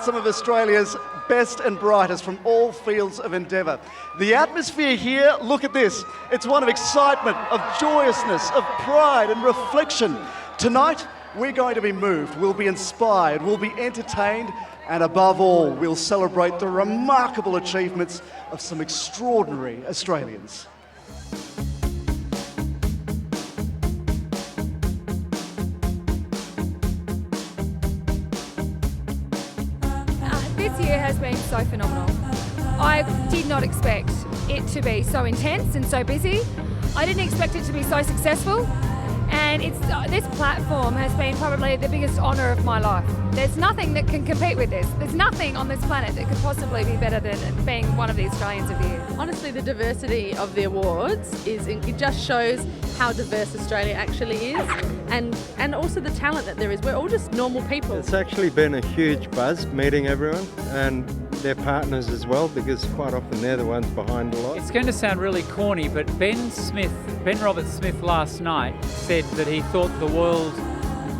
Some of Australia's best and brightest from all fields of endeavour. The atmosphere here, look at this. It's one of excitement, of joyousness, of pride and reflection. Tonight, we're going to be moved, we'll be inspired, we'll be entertained, and above all, we'll celebrate the remarkable achievements of some extraordinary Australians. This year has been so phenomenal. I did not expect it to be so intense and so busy. I didn't expect it to be so successful, and this platform has been probably the biggest honour of my life. There's nothing that can compete with this. There's nothing on this planet that could possibly be better than being one of the Australians of the Year. Honestly, the diversity of the awards it just shows how diverse Australia actually is, and also the talent that there is. We're all just normal people. It's actually been a huge buzz meeting everyone and their partners as well, because quite often they're the ones behind a lot. It's going to sound really corny, but Ben Robert Smith last night said that he thought the world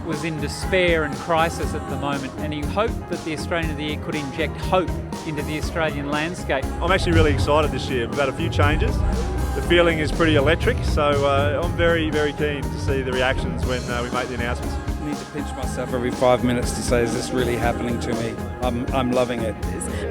was in despair and crisis at the moment, and he hoped that the Australian of the Year could inject hope into the Australian landscape. I'm actually really excited this year. We've had a few changes. The feeling is pretty electric, so I'm very, very keen to see the reactions when we make the announcements. I need to pinch myself every 5 minutes to say, is this really happening to me? I'm loving it.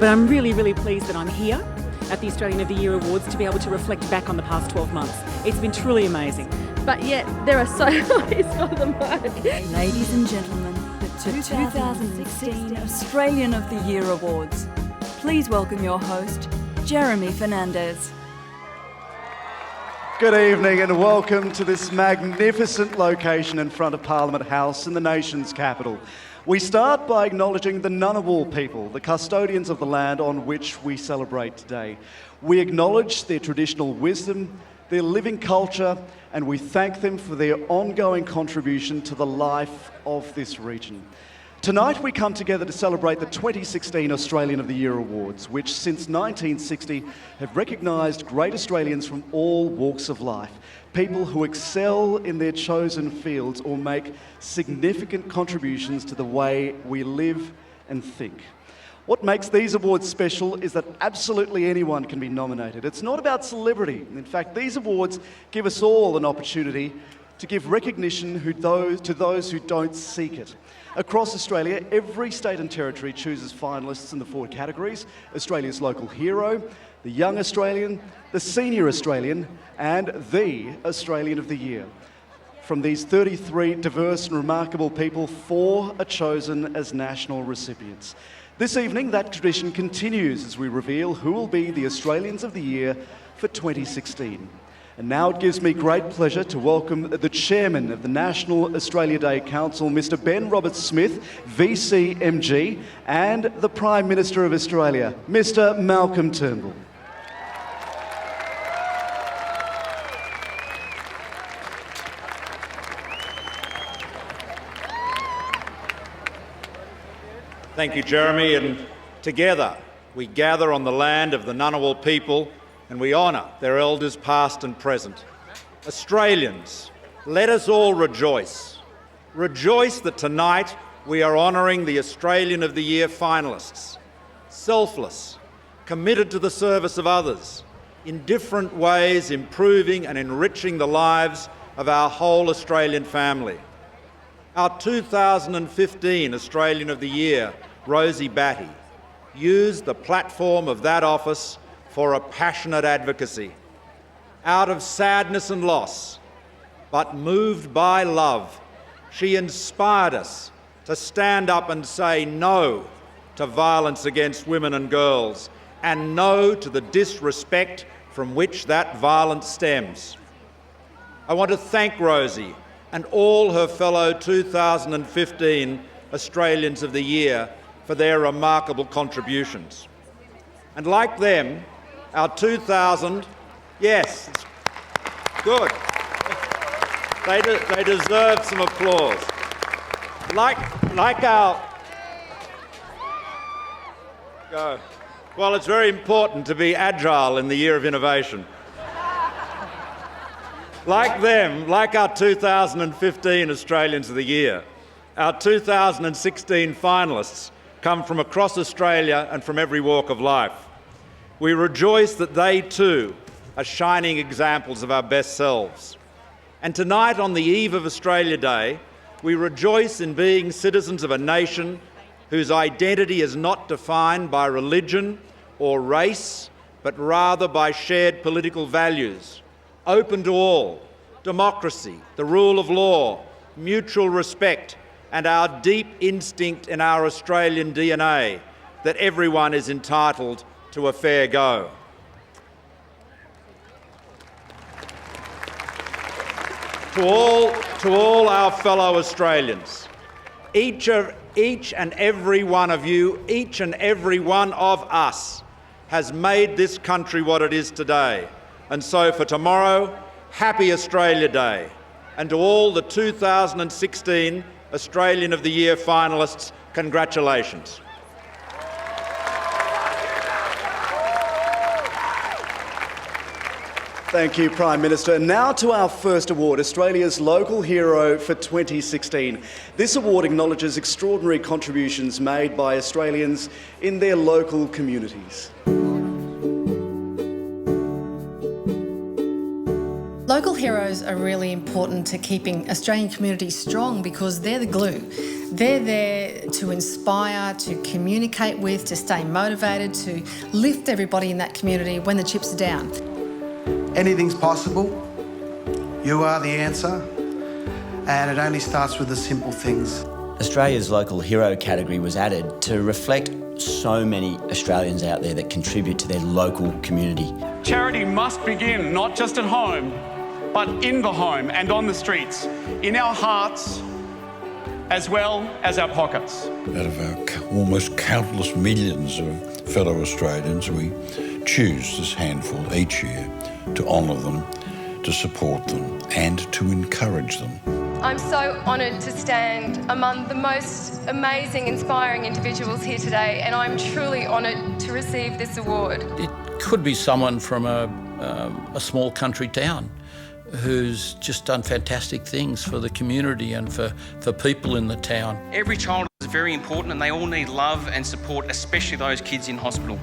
But I'm really, really pleased that I'm here at the Australian of the Year Awards to be able to reflect back on the past 12 months. It's been truly amazing. But yet, there are so many on the mic. Ladies and gentlemen, the 2016 Australian of the Year Awards. Please welcome your host, Jeremy Fernandez. Good evening and welcome to this magnificent location in front of Parliament House in the nation's capital. We start by acknowledging the Ngunnawal people, the custodians of the land on which we celebrate today. We acknowledge their traditional wisdom, their living culture, and we thank them for their ongoing contribution to the life of this region. Tonight we come together to celebrate the 2016 Australian of the Year Awards, which since 1960 have recognised great Australians from all walks of life, people who excel in their chosen fields or make significant contributions to the way we live and think. What makes these awards special is that absolutely anyone can be nominated. It's not about celebrity. In fact, these awards give us all an opportunity to give recognition to those who don't seek it. Across Australia, every state and territory chooses finalists in the 4 categories: Australia's local hero, the young Australian, the senior Australian, and the Australian of the Year. From these 33 diverse and remarkable people, 4 are chosen as national recipients. This evening, that tradition continues as we reveal who will be the Australians of the Year for 2016. And now it gives me great pleasure to welcome the Chairman of the National Australia Day Council, Mr. Ben Robert Smith, VCMG, and the Prime Minister of Australia, Mr. Malcolm Turnbull. Thank you, Jeremy, and together we gather on the land of the Ngunnawal people and we honour their elders past and present. Australians, let us all rejoice. Rejoice that tonight we are honouring the Australian of the Year finalists. Selfless, committed to the service of others, in different ways improving and enriching the lives of our whole Australian family. Our 2015 Australian of the Year, Rosie Batty, used the platform of that office for a passionate advocacy. Out of sadness and loss, but moved by love, she inspired us to stand up and say no to violence against women and girls, and no to the disrespect from which that violence stems. I want to thank Rosie and all her fellow 2015 Australians of the Year for their remarkable contributions. And like them, our 2000, yes, good. They deserve some applause. Well, it's very important to be agile in the year of innovation. Like them, like our 2015 Australians of the Year, our 2016 finalists come from across Australia and from every walk of life. We rejoice that they too are shining examples of our best selves. And tonight, on the eve of Australia Day, we rejoice in being citizens of a nation whose identity is not defined by religion or race, but rather by shared political values, open to all, democracy, the rule of law, mutual respect, and our deep instinct in our Australian DNA that everyone is entitled to a fair go. To all our fellow Australians, each and every one of you, each and every one of us has made this country what it is today. And so for tomorrow, happy Australia Day. And to all the 2016 Australian of the Year finalists, congratulations. Thank you, Prime Minister. Now to our first award, Australia's Local Hero for 2016. This award acknowledges extraordinary contributions made by Australians in their local communities. Local heroes are really important to keeping Australian communities strong because they're the glue. They're there to inspire, to communicate with, to stay motivated, to lift everybody in that community when the chips are down. Anything's possible. You are the answer. And it only starts with the simple things. Australia's Local Hero category was added to reflect so many Australians out there that contribute to their local community. Charity must begin not just at home, but in the home and on the streets, in our hearts as well as our pockets. Out of our almost countless millions of fellow Australians, we choose this handful each year to honour them, to support them and to encourage them. I'm so honoured to stand among the most amazing, inspiring individuals here today, and I'm truly honoured to receive this award. It could be someone from a small country town who's just done fantastic things for the community and for people in the town. Every child is very important and they all need love and support, especially those kids in hospital.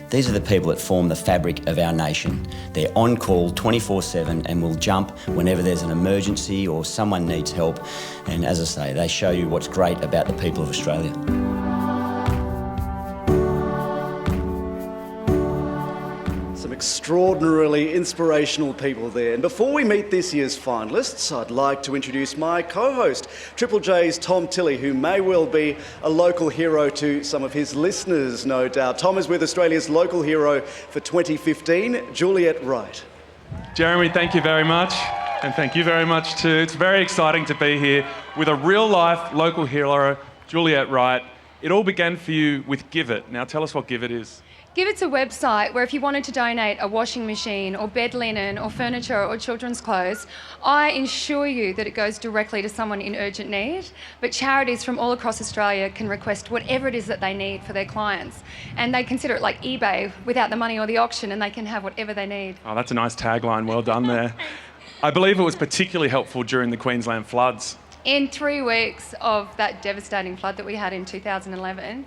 These are the people that form the fabric of our nation. They're on call 24/7 and will jump whenever there's an emergency or someone needs help. And as I say, they show you what's great about the people of Australia. Some extraordinarily inspirational people there. And before we meet this year's finalists, I'd like to introduce my co-host, Triple J's Tom Tilley, who may well be a local hero to some of his listeners, no doubt. Tom is with Australia's Local Hero for 2015, Juliet Wright. Jeremy, thank you very much. And thank you very much too. It's very exciting to be here with a real-life local hero, Juliet Wright. It all began for you with Give It. Now tell us what Give It is. Give It's a website where if you wanted to donate a washing machine or bed linen or furniture or children's clothes, I ensure you that it goes directly to someone in urgent need. But charities from all across Australia can request whatever it is that they need for their clients. And they consider it like eBay without the money or the auction, and they can have whatever they need. Oh, that's a nice tagline. Well done there. I believe it was particularly helpful during the Queensland floods. In 3 weeks of that devastating flood that we had in 2011,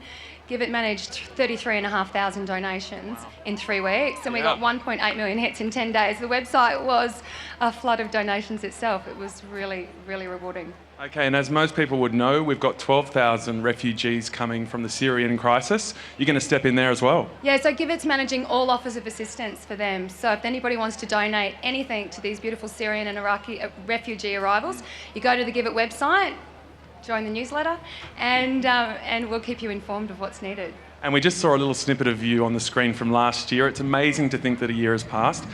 Give It managed 33,500 donations in 3 weeks, and we got 1.8 million hits in 10 days. The website was a flood of donations itself. It was really, really rewarding. Okay, and as most people would know, we've got 12,000 refugees coming from the Syrian crisis. You're going to step in there as well? Yeah, so Give It's managing all offers of assistance for them. So if anybody wants to donate anything to these beautiful Syrian and Iraqi refugee arrivals, you go to the Give It website, join the newsletter, and we'll keep you informed of what's needed. And we just saw a little snippet of you on the screen from last year. It's amazing to think that a year has passed.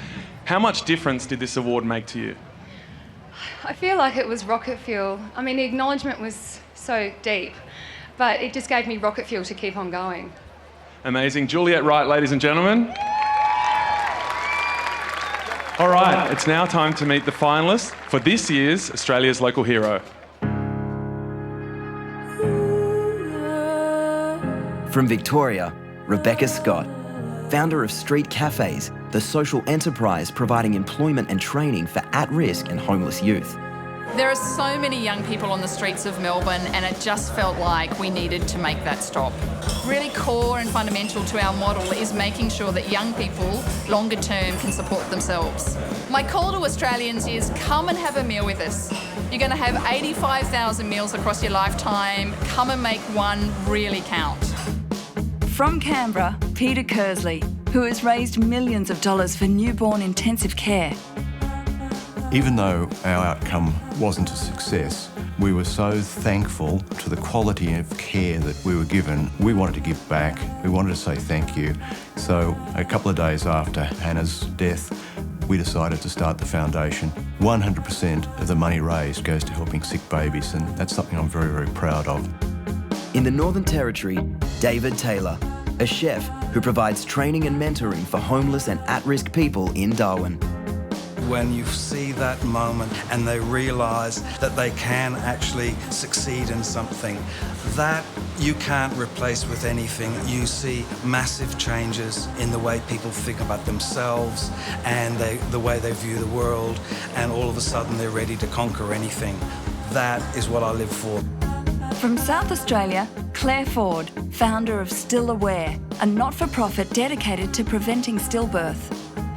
How much difference did this award make to you? I feel like it was rocket fuel. I mean, the acknowledgement was so deep, but it just gave me rocket fuel to keep on going. Amazing. Juliet Wright, ladies and gentlemen. All right, it's now time to meet the finalists for this year's Australia's Local Hero. From Victoria, Rebecca Scott, founder of Street Cafes, the social enterprise providing employment and training for at-risk and homeless youth. There are so many young people on the streets of Melbourne, and it just felt like we needed to make that stop. Really core and fundamental to our model is making sure that young people, longer term, can support themselves. My call to Australians is come and have a meal with us. You're going to have 85,000 meals across your lifetime. Come and make one really count. From Canberra, Peter Kersley, who has raised millions of dollars for newborn intensive care. Even though our outcome wasn't a success, we were so thankful to the quality of care that we were given. We wanted to give back. We wanted to say thank you. So a couple of days after Hannah's death, we decided to start the foundation. 100% of the money raised goes to helping sick babies, and that's something I'm very, very proud of. In the Northern Territory, David Taylor, a chef who provides training and mentoring for homeless and at-risk people in Darwin. When you see that moment and they realise that they can actually succeed in something, that you can't replace with anything. You see massive changes in the way people think about themselves and the way they view the world, and all of a sudden they're ready to conquer anything. That is what I live for. From South Australia, Claire Ford, founder of Still Aware, a not-for-profit dedicated to preventing stillbirth.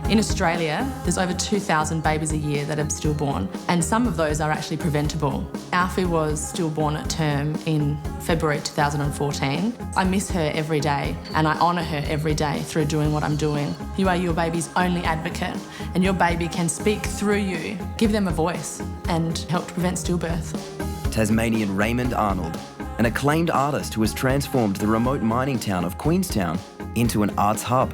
In Australia, there's over 2,000 babies a year that are stillborn, and some of those are actually preventable. Alfie was stillborn at term in February 2014. I miss her every day, and I honour her every day through doing what I'm doing. You are your baby's only advocate, and your baby can speak through you. Give them a voice and help to prevent stillbirth. Tasmanian Raymond Arnold, an acclaimed artist who has transformed the remote mining town of Queenstown into an arts hub.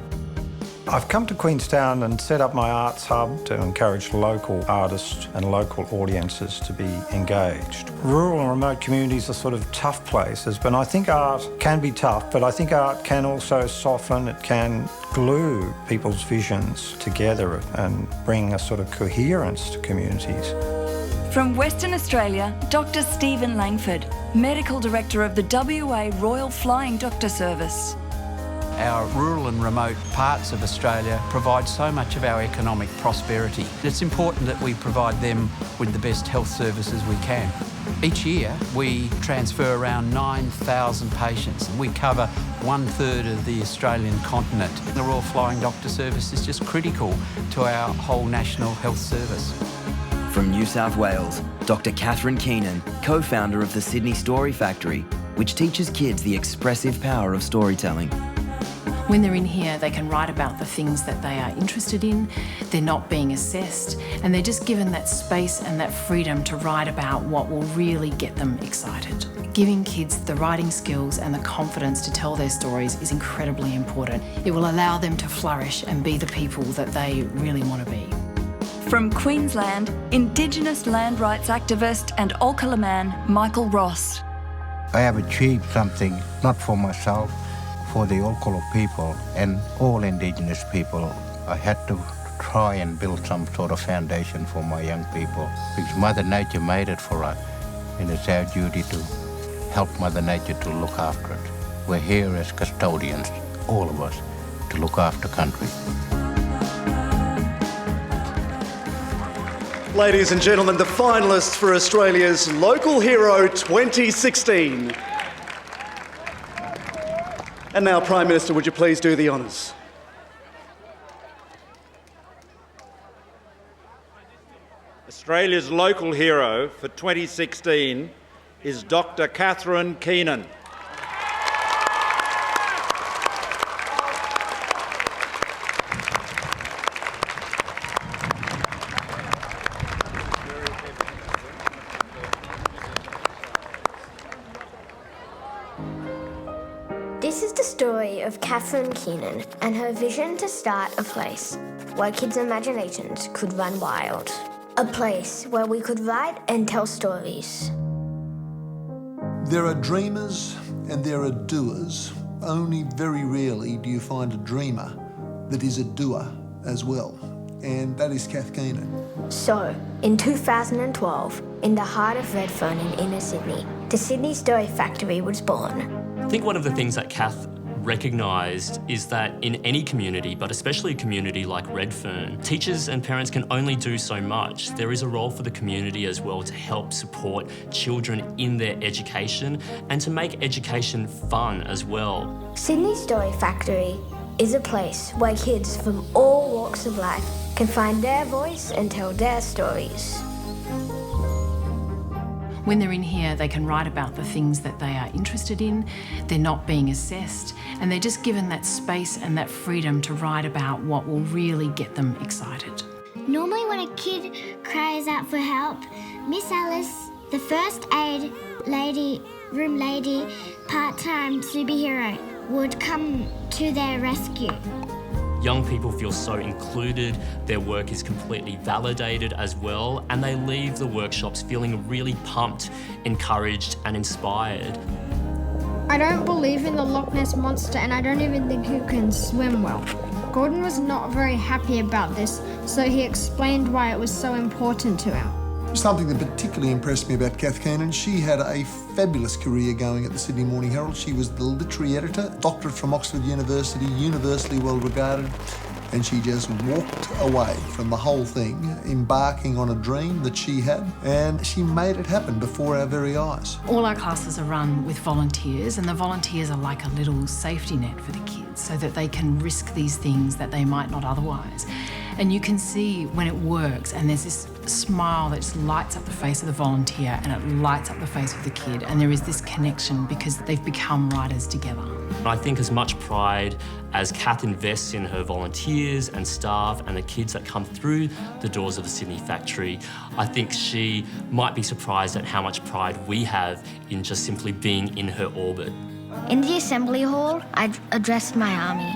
I've come to Queenstown and set up my arts hub to encourage local artists and local audiences to be engaged. Rural and remote communities are sort of tough places, but I think art can be tough, but I think art can also soften, it can glue people's visions together and bring a sort of coherence to communities. From Western Australia, Dr. Stephen Langford, Medical Director of the WA Royal Flying Doctor Service. Our rural and remote parts of Australia provide so much of our economic prosperity. It's important that we provide them with the best health services we can. Each year, we transfer around 9,000 patients, and we cover 1/3 of the Australian continent. The Royal Flying Doctor Service is just critical to our whole national health service. From New South Wales, Dr. Catherine Keenan, co-founder of the Sydney Story Factory, which teaches kids the expressive power of storytelling. When they're in here, they can write about the things that they are interested in. They're not being assessed, and they're just given that space and that freedom to write about what will really get them excited. Giving kids the writing skills and the confidence to tell their stories is incredibly important. It will allow them to flourish and be the people that they really want to be. From Queensland, Indigenous land rights activist and Olkala man Michael Ross. I have achieved something, not for myself, for the Olkala people and all Indigenous people. I had to try and build some sort of foundation for my young people because Mother Nature made it for us, and it's our duty to help Mother Nature to look after it. We're here as custodians, all of us, to look after country. Ladies and gentlemen, the finalists for Australia's Local Hero 2016. And now, Prime Minister, would you please do the honours? Australia's local hero for 2016 is Dr. Catherine Keenan. This is the story of Catherine Keenan and her vision to start a place where kids' imaginations could run wild. A place where we could write and tell stories. There are dreamers and there are doers. Only very rarely do you find a dreamer that is a doer as well. And that is Kath Keenan. So, in 2012, in the heart of Redfern in inner Sydney, the Sydney Story Factory was born. I think one of the things that Kath recognised is that in any community, but especially a community like Redfern, teachers and parents can only do so much. There is a role for the community as well to help support children in their education and to make education fun as well. Sydney Story Factory is a place where kids from all walks of life can find their voice and tell their stories. When they're in here, they can write about the things that they are interested in, they're not being assessed, and they're just given that space and that freedom to write about what will really get them excited. Normally when a kid cries out for help, Miss Alice, the first aid room lady, part-time superhero, would come to their rescue. Young people feel so included, their work is completely validated as well, and they leave the workshops feeling really pumped, encouraged and inspired. I don't believe in the Loch Ness Monster, and I don't even think he can swim well. Gordon was not very happy about this, so he explained why it was so important to him. Something that particularly impressed me about Kath Keenan, she had a fabulous career going at the Sydney Morning Herald. She was the literary editor, doctorate from Oxford University, universally well regarded, and she just walked away from the whole thing, embarking on a dream that she had, and she made it happen before our very eyes. All our classes are run with volunteers, and the volunteers are like a little safety net for the kids so that they can risk these things that they might not otherwise. And you can see when it works, and there's this smile that just lights up the face of the volunteer and it lights up the face of the kid, and there is this connection because they've become writers together. I think as much pride as Kath invests in her volunteers and staff and the kids that come through the doors of the Sydney factory, I think she might be surprised at how much pride we have in just simply being in her orbit. In the assembly hall, I addressed my army.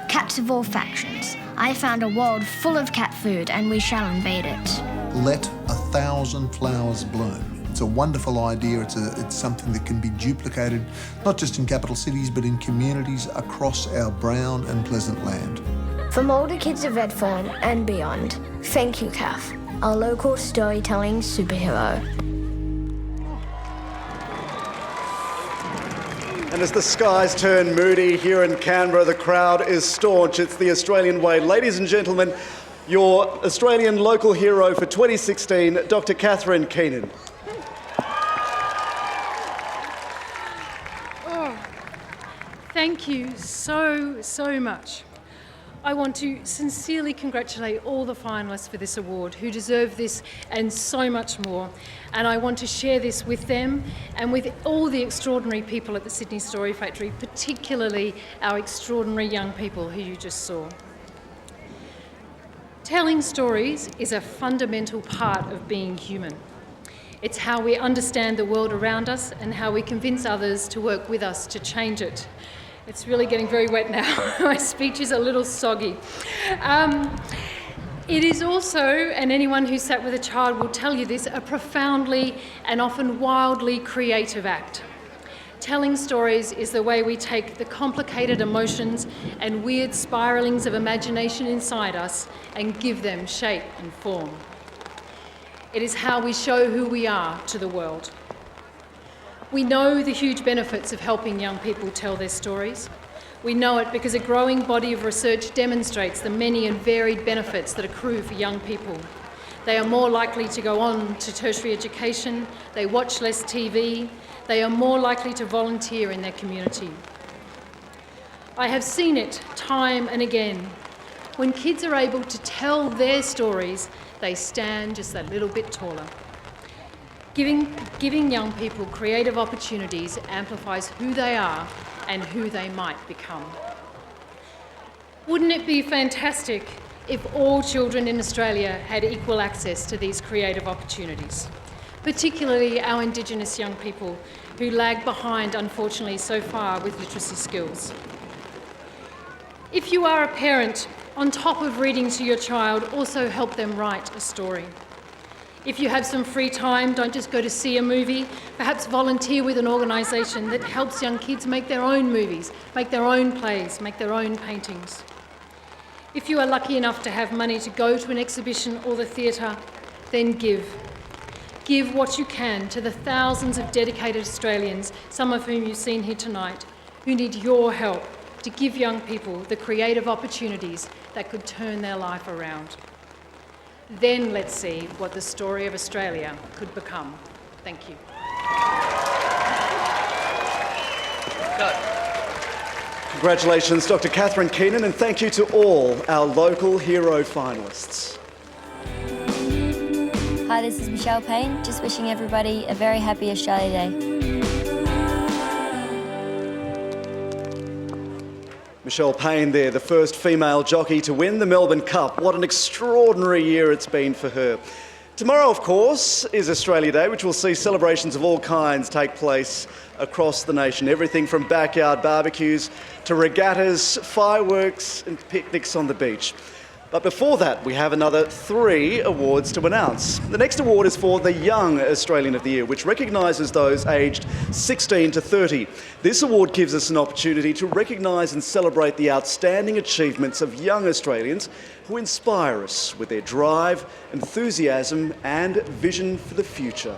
Cats of all factions. I found a world full of cat food and we shall invade it. Let 1,000 flowers bloom. It's a wonderful idea. It's something that can be duplicated, not just in capital cities, but in communities across our brown and pleasant land. From all the kids of Redfern and beyond, thank you, Kath, our local storytelling superhero. And as the skies turn moody here in Canberra, the crowd is staunch. It's the Australian way. Ladies and gentlemen, your Australian local hero for 2016, Dr. Catherine Keenan. Thank you so much. I want to sincerely congratulate all the finalists for this award who deserve this and so much more. And I want to share this with them and with all the extraordinary people at the Sydney Story Factory, particularly our extraordinary young people who you just saw. Telling stories is a fundamental part of being human. It's how we understand the world around us and how we convince others to work with us to change it. It's really getting very wet now. My speech is a little soggy. It is also, and anyone who sat with a child will tell you this, a profoundly and often wildly creative act. Telling stories is the way we take the complicated emotions and weird spiralings of imagination inside us and give them shape and form. It is how we show who we are to the world. We know the huge benefits of helping young people tell their stories. We know it because a growing body of research demonstrates the many and varied benefits that accrue for young people. They are more likely to go on to tertiary education, they watch less TV, they are more likely to volunteer in their community. I have seen it time and again. When kids are able to tell their stories, they stand just a little bit taller. Giving young people creative opportunities amplifies who they are and who they might become. Wouldn't it be fantastic if all children in Australia had equal access to these creative opportunities, particularly our Indigenous young people who lag behind, unfortunately, so far with literacy skills? If you are a parent, on top of reading to your child, also help them write a story. If you have some free time, don't just go to see a movie. Perhaps volunteer with an organisation that helps young kids make their own movies, make their own plays, make their own paintings. If you are lucky enough to have money to go to an exhibition or the theatre, then give. Give what you can to the thousands of dedicated Australians, some of whom you've seen here tonight, who need your help to give young people the creative opportunities that could turn their life around. Then let's see what the story of Australia could become. Thank you. Congratulations, Dr. Catherine Keenan, and thank you to all our local hero finalists. Hi, this is Michelle Payne, just wishing everybody a very happy Australia Day. Michelle Payne there, the first female jockey to win the Melbourne Cup. What an extraordinary year it's been for her. Tomorrow, of course, is Australia Day, which will see celebrations of all kinds take place across the nation. Everything from backyard barbecues to regattas, fireworks and picnics on the beach. But before that, we have another 3 awards to announce. The next award is for the Young Australian of the Year, which recognises those aged 16 to 30. This award gives us an opportunity to recognise and celebrate the outstanding achievements of young Australians who inspire us with their drive, enthusiasm and vision for the future.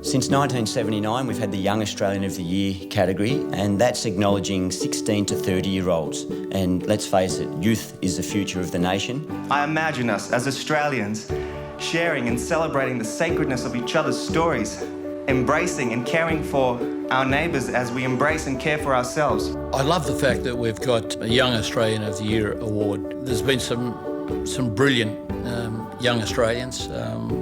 Since 1979, we've had the Young Australian of the Year category, and that's acknowledging 16 to 30-year-olds. And let's face it, youth is the future of the nation. I imagine us as Australians sharing and celebrating the sacredness of each other's stories, embracing and caring for our neighbours as we embrace and care for ourselves. I love the fact that we've got a Young Australian of the Year award. There's been some brilliant young Australians,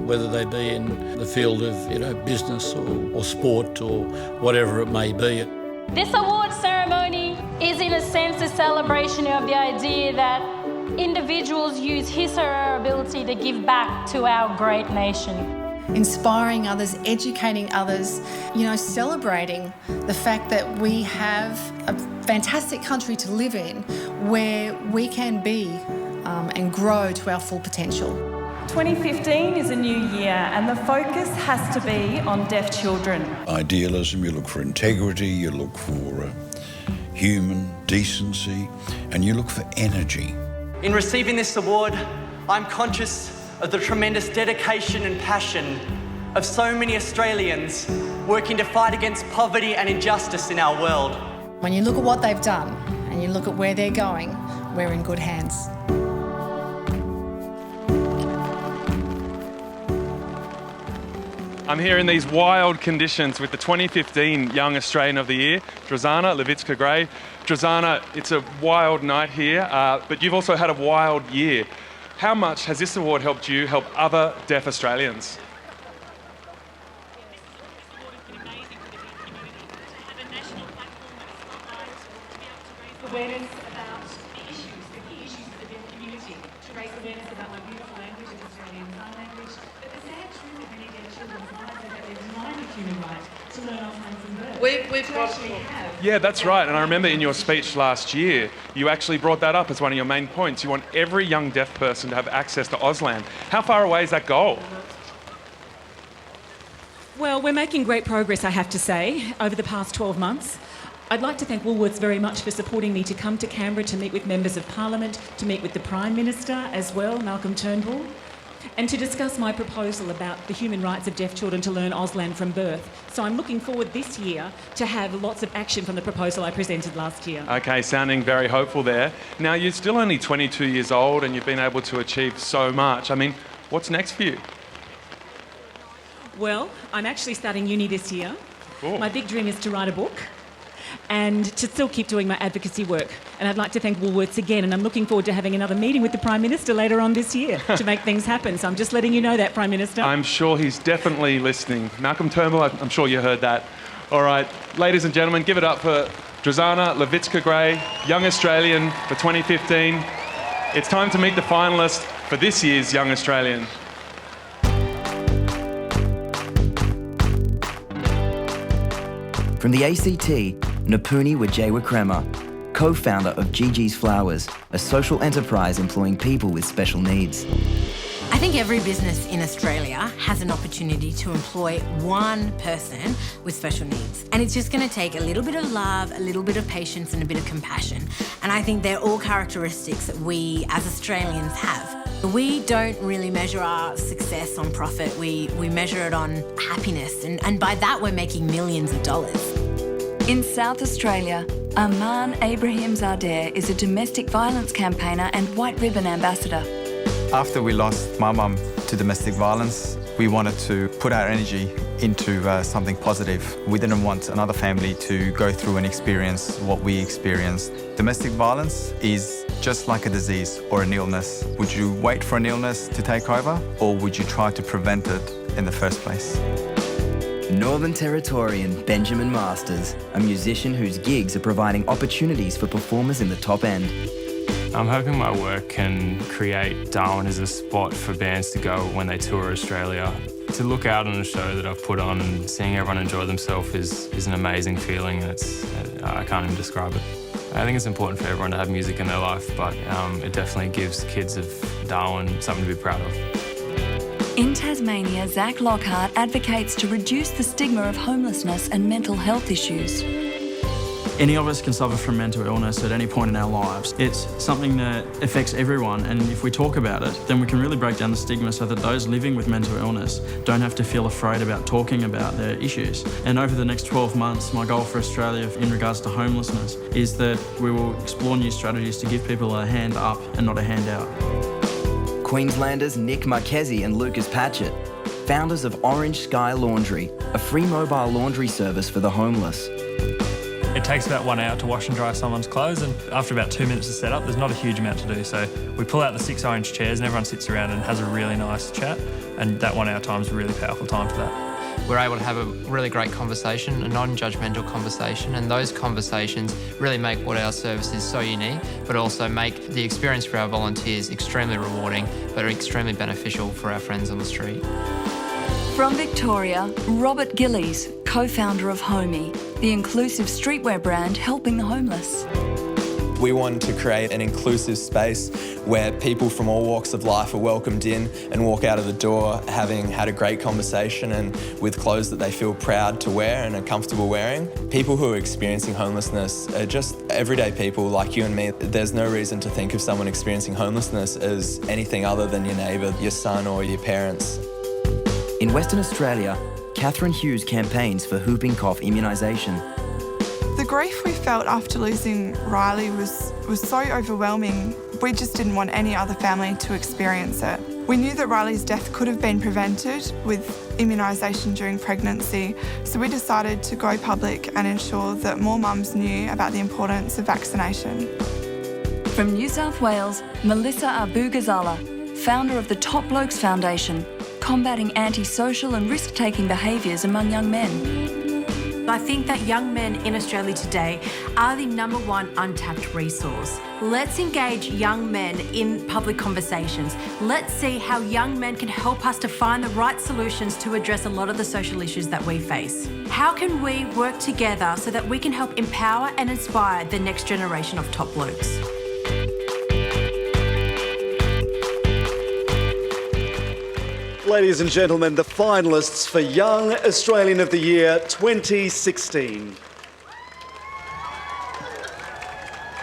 whether they be in the field of business or sport or whatever it may be. This award ceremony is in a sense a celebration of the idea that individuals use his or her ability to give back to our great nation. Inspiring others, educating others, celebrating the fact that we have a fantastic country to live in where we can be and grow to our full potential. 2015 is a new year and the focus has to be on deaf children. Idealism, you look for integrity, you look for human decency, and you look for energy. In receiving this award, I'm conscious of the tremendous dedication and passion of so many Australians working to fight against poverty and injustice in our world. When you look at what they've done and you look at where they're going, we're in good hands. I'm here in these wild conditions with the 2015 Young Australian of the Year, Drozana Levitska-Gray. Drozana, it's a wild night here, but you've also had a wild year. How much has this award helped you help other deaf Australians? Awareness about the issues, the key issues of the deaf community, to raise awareness about the beautiful language of Australian Sign Language. But the sad truth of many deaf children is that they're denied the human right to learn Alzheimer's from birth. We've Yeah, that's right. And I remember in your speech last year, you actually brought that up as one of your main points. You want every young deaf person to have access to Auslan. How far away is that goal? Well, we're making great progress, I have to say, over the past 12 months. I'd like to thank Woolworths very much for supporting me to come to Canberra to meet with members of Parliament, to meet with the Prime Minister as well, Malcolm Turnbull, and to discuss my proposal about the human rights of deaf children to learn Auslan from birth. So I'm looking forward this year to have lots of action from the proposal I presented last year. Okay, sounding very hopeful there. Now, you're still only 22 years old and you've been able to achieve so much. I mean, what's next for you? Well, I'm actually starting uni this year. Cool. My big dream is to write a book and to still keep doing my advocacy work. And I'd like to thank Woolworths again, and I'm looking forward to having another meeting with the Prime Minister later on this year to make things happen. So I'm just letting you know that, Prime Minister. I'm sure he's definitely listening. Malcolm Turnbull, I'm sure you heard that. All right, ladies and gentlemen, give it up for Drozana Levitska-Gray, Young Australian for 2015. It's time to meet the finalist for this year's Young Australian. From the ACT, Napuni Wajewa-Krema, co-founder of Gigi's Flowers, a social enterprise employing people with special needs. I think every business in Australia has an opportunity to employ one person with special needs. And it's just going to take a little bit of love, a little bit of patience and a bit of compassion. And I think they're all characteristics that we as Australians have. We don't really measure our success on profit. We measure it on happiness, and by that we're making millions of dollars. In South Australia, Aman Abrahim Zadeh is a domestic violence campaigner and White Ribbon ambassador. After we lost my mum to domestic violence, we wanted to put our energy into something positive. We didn't want another family to go through and experience what we experienced. Domestic violence is just like a disease or an illness. Would you wait for an illness to take over, or would you try to prevent it in the first place? Northern Territorian Benjamin Masters, a musician whose gigs are providing opportunities for performers in the top end. I'm hoping my work can create Darwin as a spot for bands to go when they tour Australia. To look out on a show that I've put on and seeing everyone enjoy themselves is an amazing feeling, and I can't even describe it. I think it's important for everyone to have music in their life, but it definitely gives kids of Darwin something to be proud of. In Tasmania, Zach Lockhart advocates to reduce the stigma of homelessness and mental health issues. Any of us can suffer from mental illness at any point in our lives. It's something that affects everyone, and if we talk about it, then we can really break down the stigma so that those living with mental illness don't have to feel afraid about talking about their issues. And over the next 12 months, my goal for Australia in regards to homelessness is that we will explore new strategies to give people a hand up and not a handout. Queenslanders Nick Marchese and Lucas Patchett, founders of Orange Sky Laundry, a free mobile laundry service for the homeless. It takes about 1 hour to wash and dry someone's clothes, and after about 2 minutes to set up, there's not a huge amount to do. So we pull out the 6 orange chairs and everyone sits around and has a really nice chat, and that 1 hour time is a really powerful time for that. We're able to have a really great conversation, a non-judgmental conversation, and those conversations really make what our service is so unique, but also make the experience for our volunteers extremely rewarding, but extremely beneficial for our friends on the street. From Victoria, Robert Gillies, co-founder of Homey, the inclusive streetwear brand helping the homeless. We wanted to create an inclusive space where people from all walks of life are welcomed in and walk out of the door having had a great conversation and with clothes that they feel proud to wear and are comfortable wearing. People who are experiencing homelessness are just everyday people like you and me. There's no reason to think of someone experiencing homelessness as anything other than your neighbour, your son or your parents. In Western Australia, Catherine Hughes campaigns for whooping cough immunisation. The grief we felt after losing Riley was so overwhelming. We just didn't want any other family to experience it. We knew that Riley's death could have been prevented with immunisation during pregnancy, so we decided to go public and ensure that more mums knew about the importance of vaccination. From New South Wales, Melissa Abu-Ghazala, founder of the Top Blokes Foundation, combating antisocial and risk-taking behaviours among young men. I think that young men in Australia today are the #1 untapped resource. Let's engage young men in public conversations. Let's see how young men can help us to find the right solutions to address a lot of the social issues that we face. How can we work together so that we can help empower and inspire the next generation of top blokes? Ladies and gentlemen, the finalists for Young Australian of the Year 2016.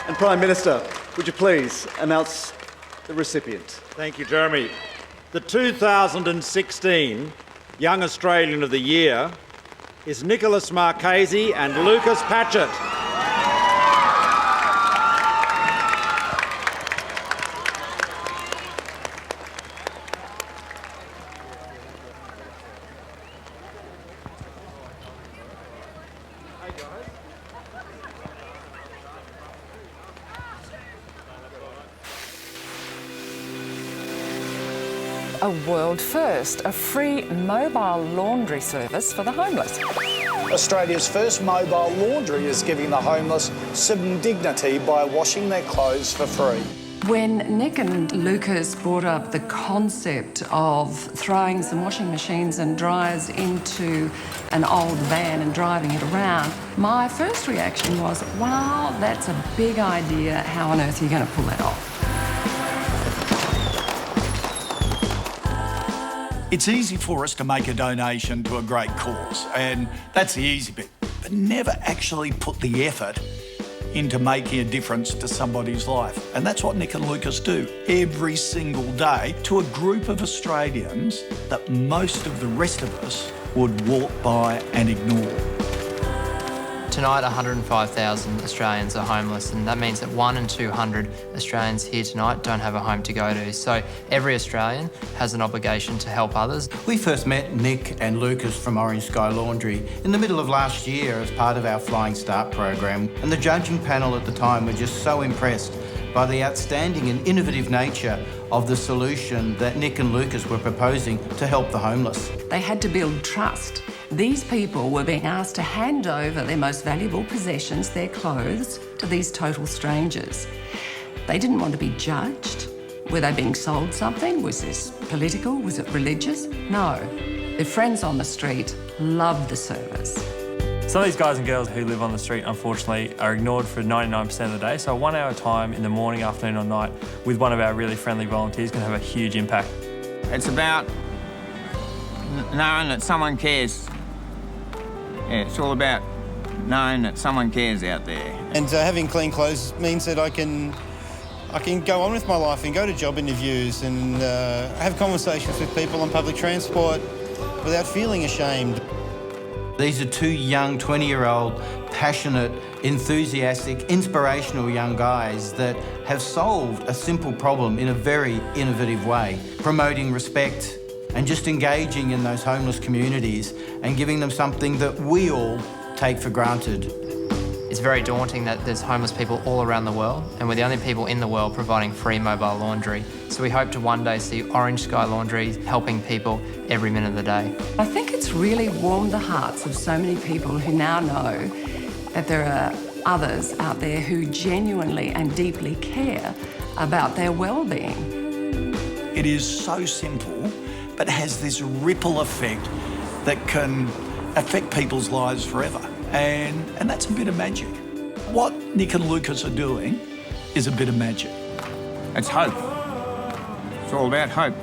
And Prime Minister, would you please announce the recipient? Thank you, Jeremy. The 2016 Young Australian of the Year is Nicholas Marchese and Lucas Patchett. A world first, a free mobile laundry service for the homeless. Australia's first mobile laundry is giving the homeless some dignity by washing their clothes for free. When Nick and Lucas brought up the concept of throwing some washing machines and dryers into an old van and driving it around, my first reaction was, wow, that's a big idea. How on earth are you going to pull that off? It's easy for us to make a donation to a great cause, and that's the easy bit, but never actually put the effort into making a difference to somebody's life. And that's what Nick and Lucas do every single day to a group of Australians that most of the rest of us would walk by and ignore. Tonight, 105,000 Australians are homeless, and that means that 1 in 200 Australians here tonight don't have a home to go to. So every Australian has an obligation to help others. We first met Nick and Lucas from Orange Sky Laundry in the middle of last year as part of our Flying Start program, and the judging panel at the time were just so impressed by the outstanding and innovative nature of the solution that Nick and Lucas were proposing to help the homeless. They had to build trust. These people were being asked to hand over their most valuable possessions, their clothes, to these total strangers. They didn't want to be judged. Were they being sold something? Was this political? Was it religious? No. Their friends on the street loved the service. Some of these guys and girls who live on the street, unfortunately, are ignored for 99% of the day. So a 1 hour time in the morning, afternoon or night with one of our really friendly volunteers can have a huge impact. It's about knowing that someone cares. Yeah, it's all about knowing that someone cares out there. And having clean clothes means that I can go on with my life and go to job interviews and have conversations with people on public transport without feeling ashamed. These are two young 20-year-old, passionate, enthusiastic, inspirational young guys that have solved a simple problem in a very innovative way, promoting respect and just engaging in those homeless communities and giving them something that we all take for granted. It's very daunting that there's homeless people all around the world, and we're the only people in the world providing free mobile laundry. So we hope to one day see Orange Sky Laundry helping people every minute of the day. I think it's really warmed the hearts of so many people who now know that there are others out there who genuinely and deeply care about their well-being. It is so simple, but has this ripple effect that can affect people's lives forever. And that's a bit of magic. What Nick and Lucas are doing is a bit of magic. It's hope. It's all about hope.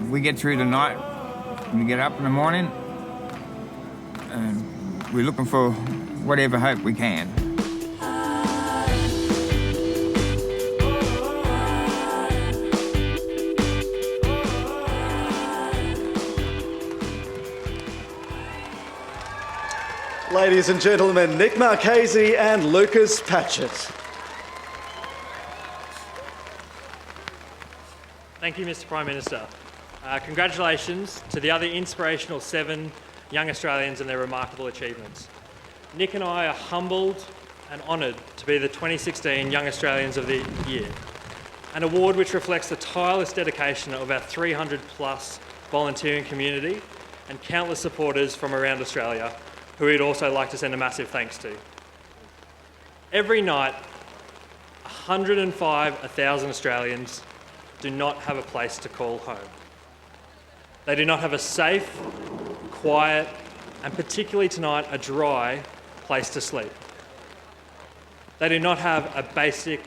We get through the night, we get up in the morning, and we're looking for whatever hope we can. Ladies and gentlemen, Nick Marchese and Lucas Patchett. Thank you, Mr. Prime Minister. Congratulations to the other inspirational 7 young Australians and their remarkable achievements. Nick and I are humbled and honoured to be the 2016 Young Australians of the Year, an award which reflects the tireless dedication of our 300 plus volunteering community and countless supporters from around Australia who we'd also like to send a massive thanks to. Every night, 105,000 Australians do not have a place to call home. They do not have a safe, quiet, and particularly tonight, a dry place to sleep. They do not have a basic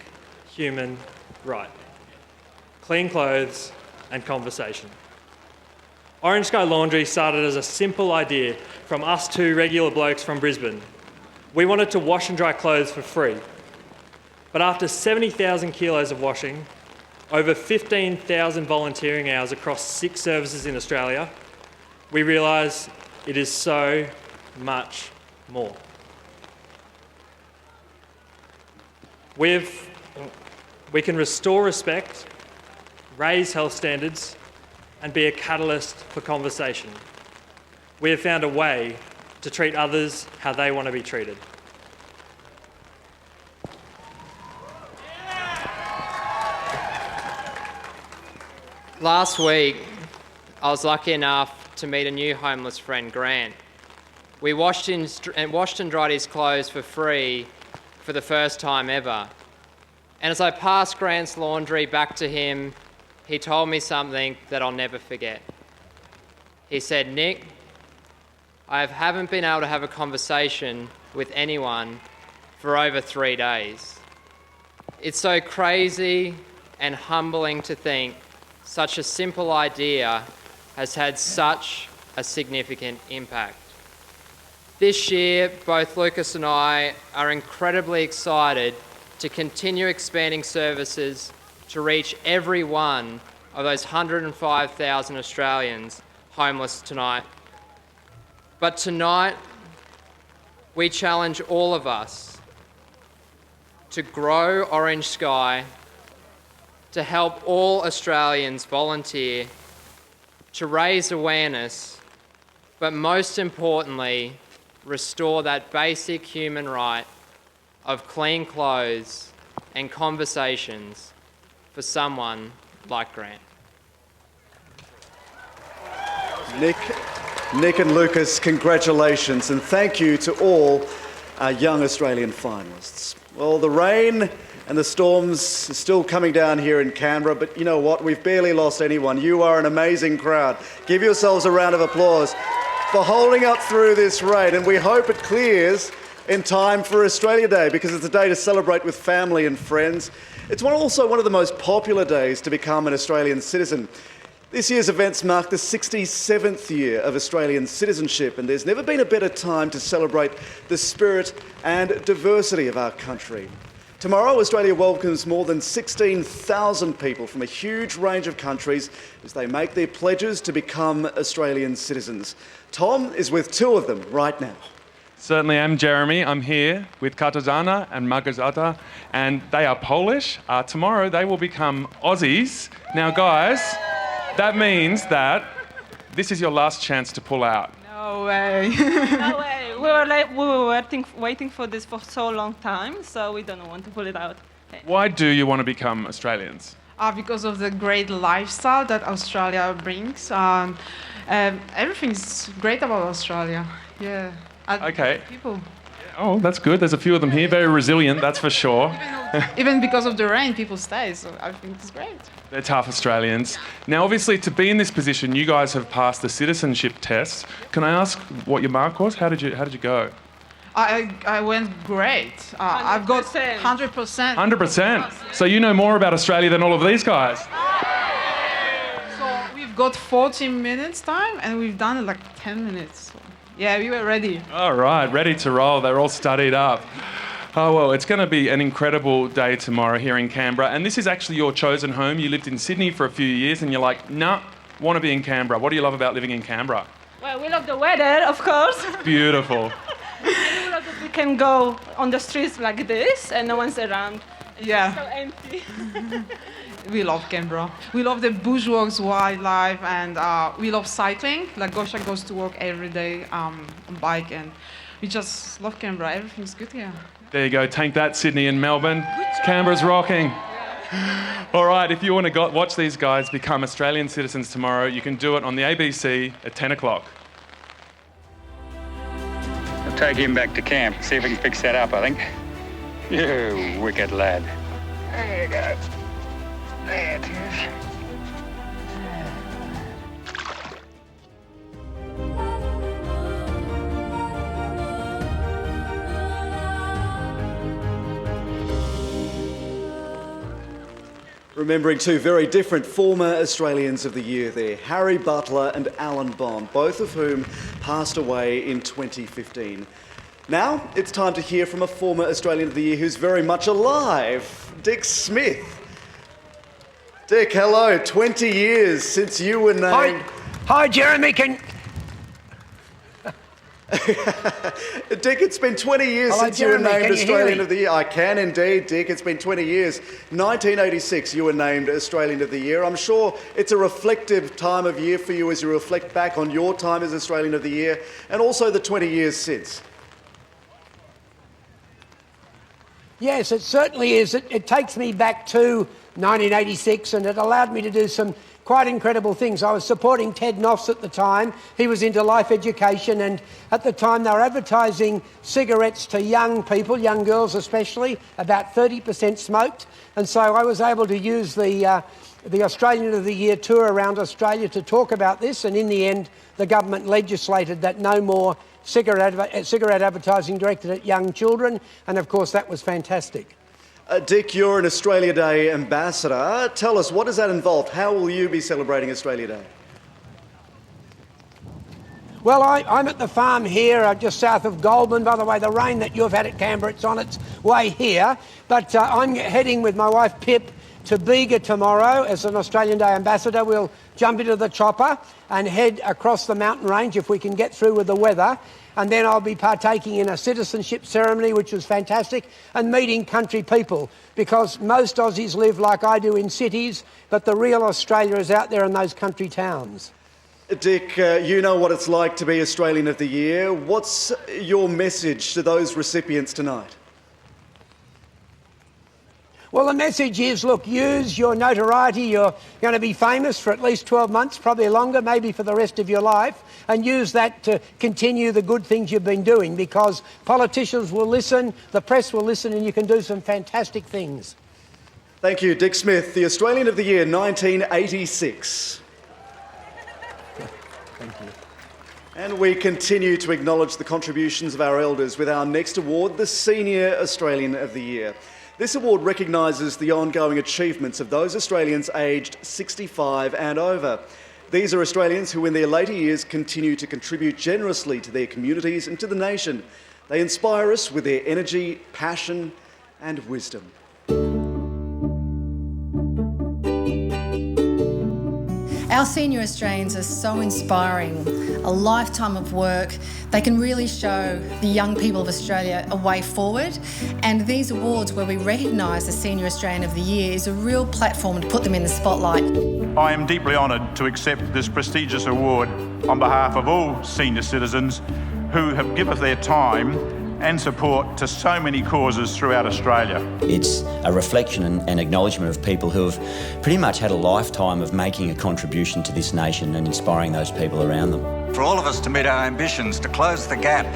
human right: clean clothes and conversation. Orange Sky Laundry started as a simple idea from us 2 regular blokes from Brisbane. We wanted to wash and dry clothes for free. But after 70,000 kilos of washing, over 15,000 volunteering hours across 6 services in Australia, we realised it is so much more. We can restore respect, raise health standards, and be a catalyst for conversation. We have found a way to treat others how they want to be treated. Last week, I was lucky enough to meet a new homeless friend, Grant. We washed and dried his clothes for free for the first time ever. And as I passed Grant's laundry back to him, he told me something that I'll never forget. He said, "Nick, I haven't been able to have a conversation with anyone for over 3 days. It's so crazy and humbling to think such a simple idea has had such a significant impact." This year, both Lucas and I are incredibly excited to continue expanding services to reach every one of those 105,000 Australians homeless tonight. But tonight, we challenge all of us to grow Orange Sky, to help all Australians volunteer, to raise awareness, but most importantly, restore that basic human right of clean clothes and conversations for someone like Grant. Nick and Lucas, congratulations, and thank you to all our young Australian finalists. Well, the rain and the storms are still coming down here in Canberra, but you know what? We've barely lost anyone. You are an amazing crowd. Give yourselves a round of applause for holding up through this rain, and we hope it clears in time for Australia Day, because it's a day to celebrate with family and friends. It's also one of the most popular days to become an Australian citizen. This year's events mark the 67th year of Australian citizenship, and there's never been a better time to celebrate the spirit and diversity of our country. Tomorrow, Australia welcomes more than 16,000 people from a huge range of countries as they make their pledges to become Australian citizens. Tom is with two of them right now. Certainly am, Jeremy. I'm here with Katarzyna and Małgorzata, and they are Polish. Tomorrow they will become Aussies. Now, guys, that means that this is your last chance to pull out. No way. No way. We were waiting for this for so long time, so we don't want to pull it out. Why do you want to become Australians? Because of the great lifestyle that Australia brings. Everything's great about Australia. Yeah. Okay. People. Oh, that's good. There's a few of them here. Very resilient, that's for sure. Even because of the rain, people stay, so I think it's great. They're tough Australians. Now, obviously, to be in this position, you guys have passed the citizenship test. Can I ask what your mark was? How did you go? I went great. I've got 100%. 100%. So you know more about Australia than all of these guys. So we've got 40 minutes time, and we've done it like 10 minutes. So yeah, we were ready. All right, ready to roll. They're all studied up. Oh, well, it's going to be an incredible day tomorrow here in Canberra. And this is actually your chosen home. You lived in Sydney for a few years and you're like, nah, want to be in Canberra. What do you love about living in Canberra? Well, we love the weather, of course. Beautiful. We love that we can go on the streets like this and no one's around. Yeah. It's so empty. We love Canberra. We love the bushwalks, wildlife, and we love cycling. Like Gosha goes to work every day on bike, and we just love Canberra. Everything's good here. There you go. Take that, Sydney and Melbourne. Canberra's rocking. All right, if you want to watch these guys become Australian citizens tomorrow, you can do it on the ABC at 10 o'clock. I'll take him back to camp, see if we can fix that up, I think. You wicked lad. There you go. There it is. Remembering two very different former Australians of the Year there, Harry Butler and Alan Bond, both of whom passed away in 2015. Now, it's time to hear from a former Australian of the Year who's very much alive, Dick Smith. Dick, hello. 20 years since you were named... Hi, Jeremy. Dick, it's been 20 years since you were named Australian of the Year. I can indeed, Dick. It's been 20 years. 1986, you were named Australian of the Year. I'm sure it's a reflective time of year for you as you reflect back on your time as Australian of the Year and also the 20 years since. Yes, it certainly is. It takes me back to 1986 and it allowed me to do some quite incredible things. I was supporting Ted Noss at the time. He was into life education, and at the time they were advertising cigarettes to young people, young girls especially. About 30% smoked, and so I was able to use the Australian of the Year tour around Australia to talk about this, and in the end the government legislated that no more cigarette advertising directed at young children, and of course that was fantastic. Dick, you're an Australia Day ambassador. Tell us, what does that involve? How will you be celebrating Australia Day? Well, I'm at the farm here just south of Goulburn. By the way, the rain that you've had at Canberra, it's on its way here. But I'm heading with my wife Pip to Bega tomorrow as an Australian Day ambassador. We'll jump into the chopper and head across the mountain range if we can get through with the weather. And then I'll be partaking in a citizenship ceremony, which was fantastic, and meeting country people, because most Aussies live like I do in cities, but the real Australia is out there in those country towns. Dick, you know what it's like to be Australian of the Year. What's your message to those recipients tonight? Well, the message is, look, use your notoriety. You're going to be famous for at least 12 months, probably longer, maybe for the rest of your life, and use that to continue the good things you've been doing, because politicians will listen, the press will listen, and you can do some fantastic things. Thank you, Dick Smith, the Australian of the Year 1986. Thank you. And we continue to acknowledge the contributions of our elders with our next award, the Senior Australian of the Year. This award recognises the ongoing achievements of those Australians aged 65 and over. These are Australians who in their later years continue to contribute generously to their communities and to the nation. They inspire us with their energy, passion and wisdom. Our senior Australians are so inspiring, a lifetime of work. They can really show the young people of Australia a way forward, and these awards where we recognise the Senior Australian of the Year is a real platform to put them in the spotlight. I am deeply honoured to accept this prestigious award on behalf of all senior citizens who have given their time and support to so many causes throughout Australia. It's a reflection and acknowledgement of people who have pretty much had a lifetime of making a contribution to this nation and inspiring those people around them. For all of us to meet our ambitions, to close the gap,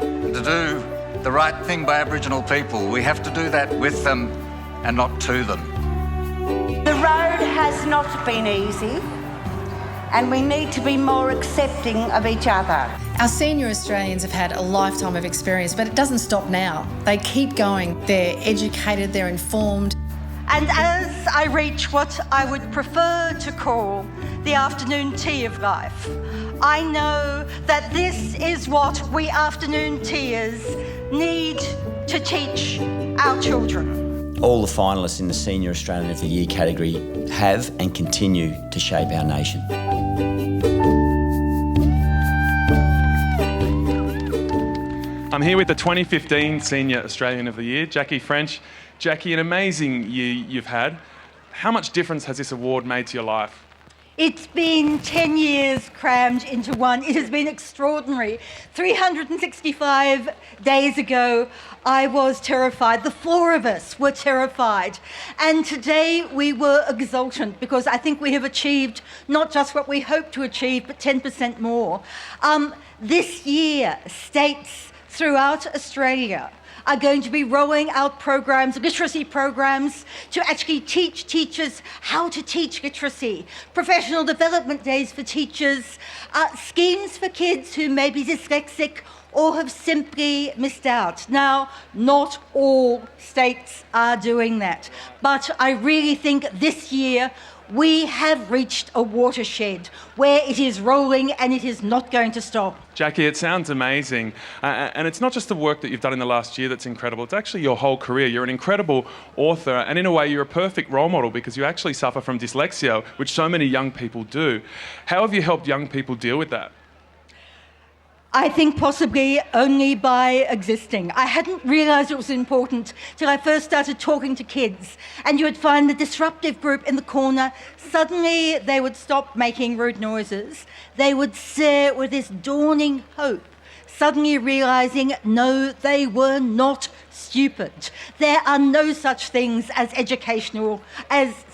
and to do the right thing by Aboriginal people, we have to do that with them and not to them. The road has not been easy, and we need to be more accepting of each other. Our senior Australians have had a lifetime of experience, but it doesn't stop now. They keep going. They're educated, they're informed. And as I reach what I would prefer to call the afternoon tea of life, I know that this is what we afternoon tears need to teach our children. All the finalists in the Senior Australian of the Year category have and continue to shape our nation. I'm here with the 2015 Senior Australian of the Year, Jackie French. Jackie, an amazing year you've had. How much difference has this award made to your life? It's been 10 years crammed into one. It has been extraordinary. 365 days ago, I was terrified. The four of us were terrified. And today we were exultant because I think we have achieved not just what we hoped to achieve, but 10% more. This year, states throughout Australia are going to be rolling out programs, literacy programs, to actually teach teachers how to teach literacy, professional development days for teachers, schemes for kids who may be dyslexic or have simply missed out. Now, not all states are doing that, but I really think this year we have reached a watershed where it is rolling and it is not going to stop. Jackie, it sounds amazing. And it's not just the work that you've done in the last year that's incredible, it's actually your whole career. You're an incredible author, and in a way you're a perfect role model because you actually suffer from dyslexia, which so many young people do. How have you helped young people deal with that? I think possibly only by existing. I hadn't realised it was important till I first started talking to kids, and you would find the disruptive group in the corner. Suddenly they would stop making rude noises. They would stare with this dawning hope, suddenly realising, no, they were not stupid. There are no such things as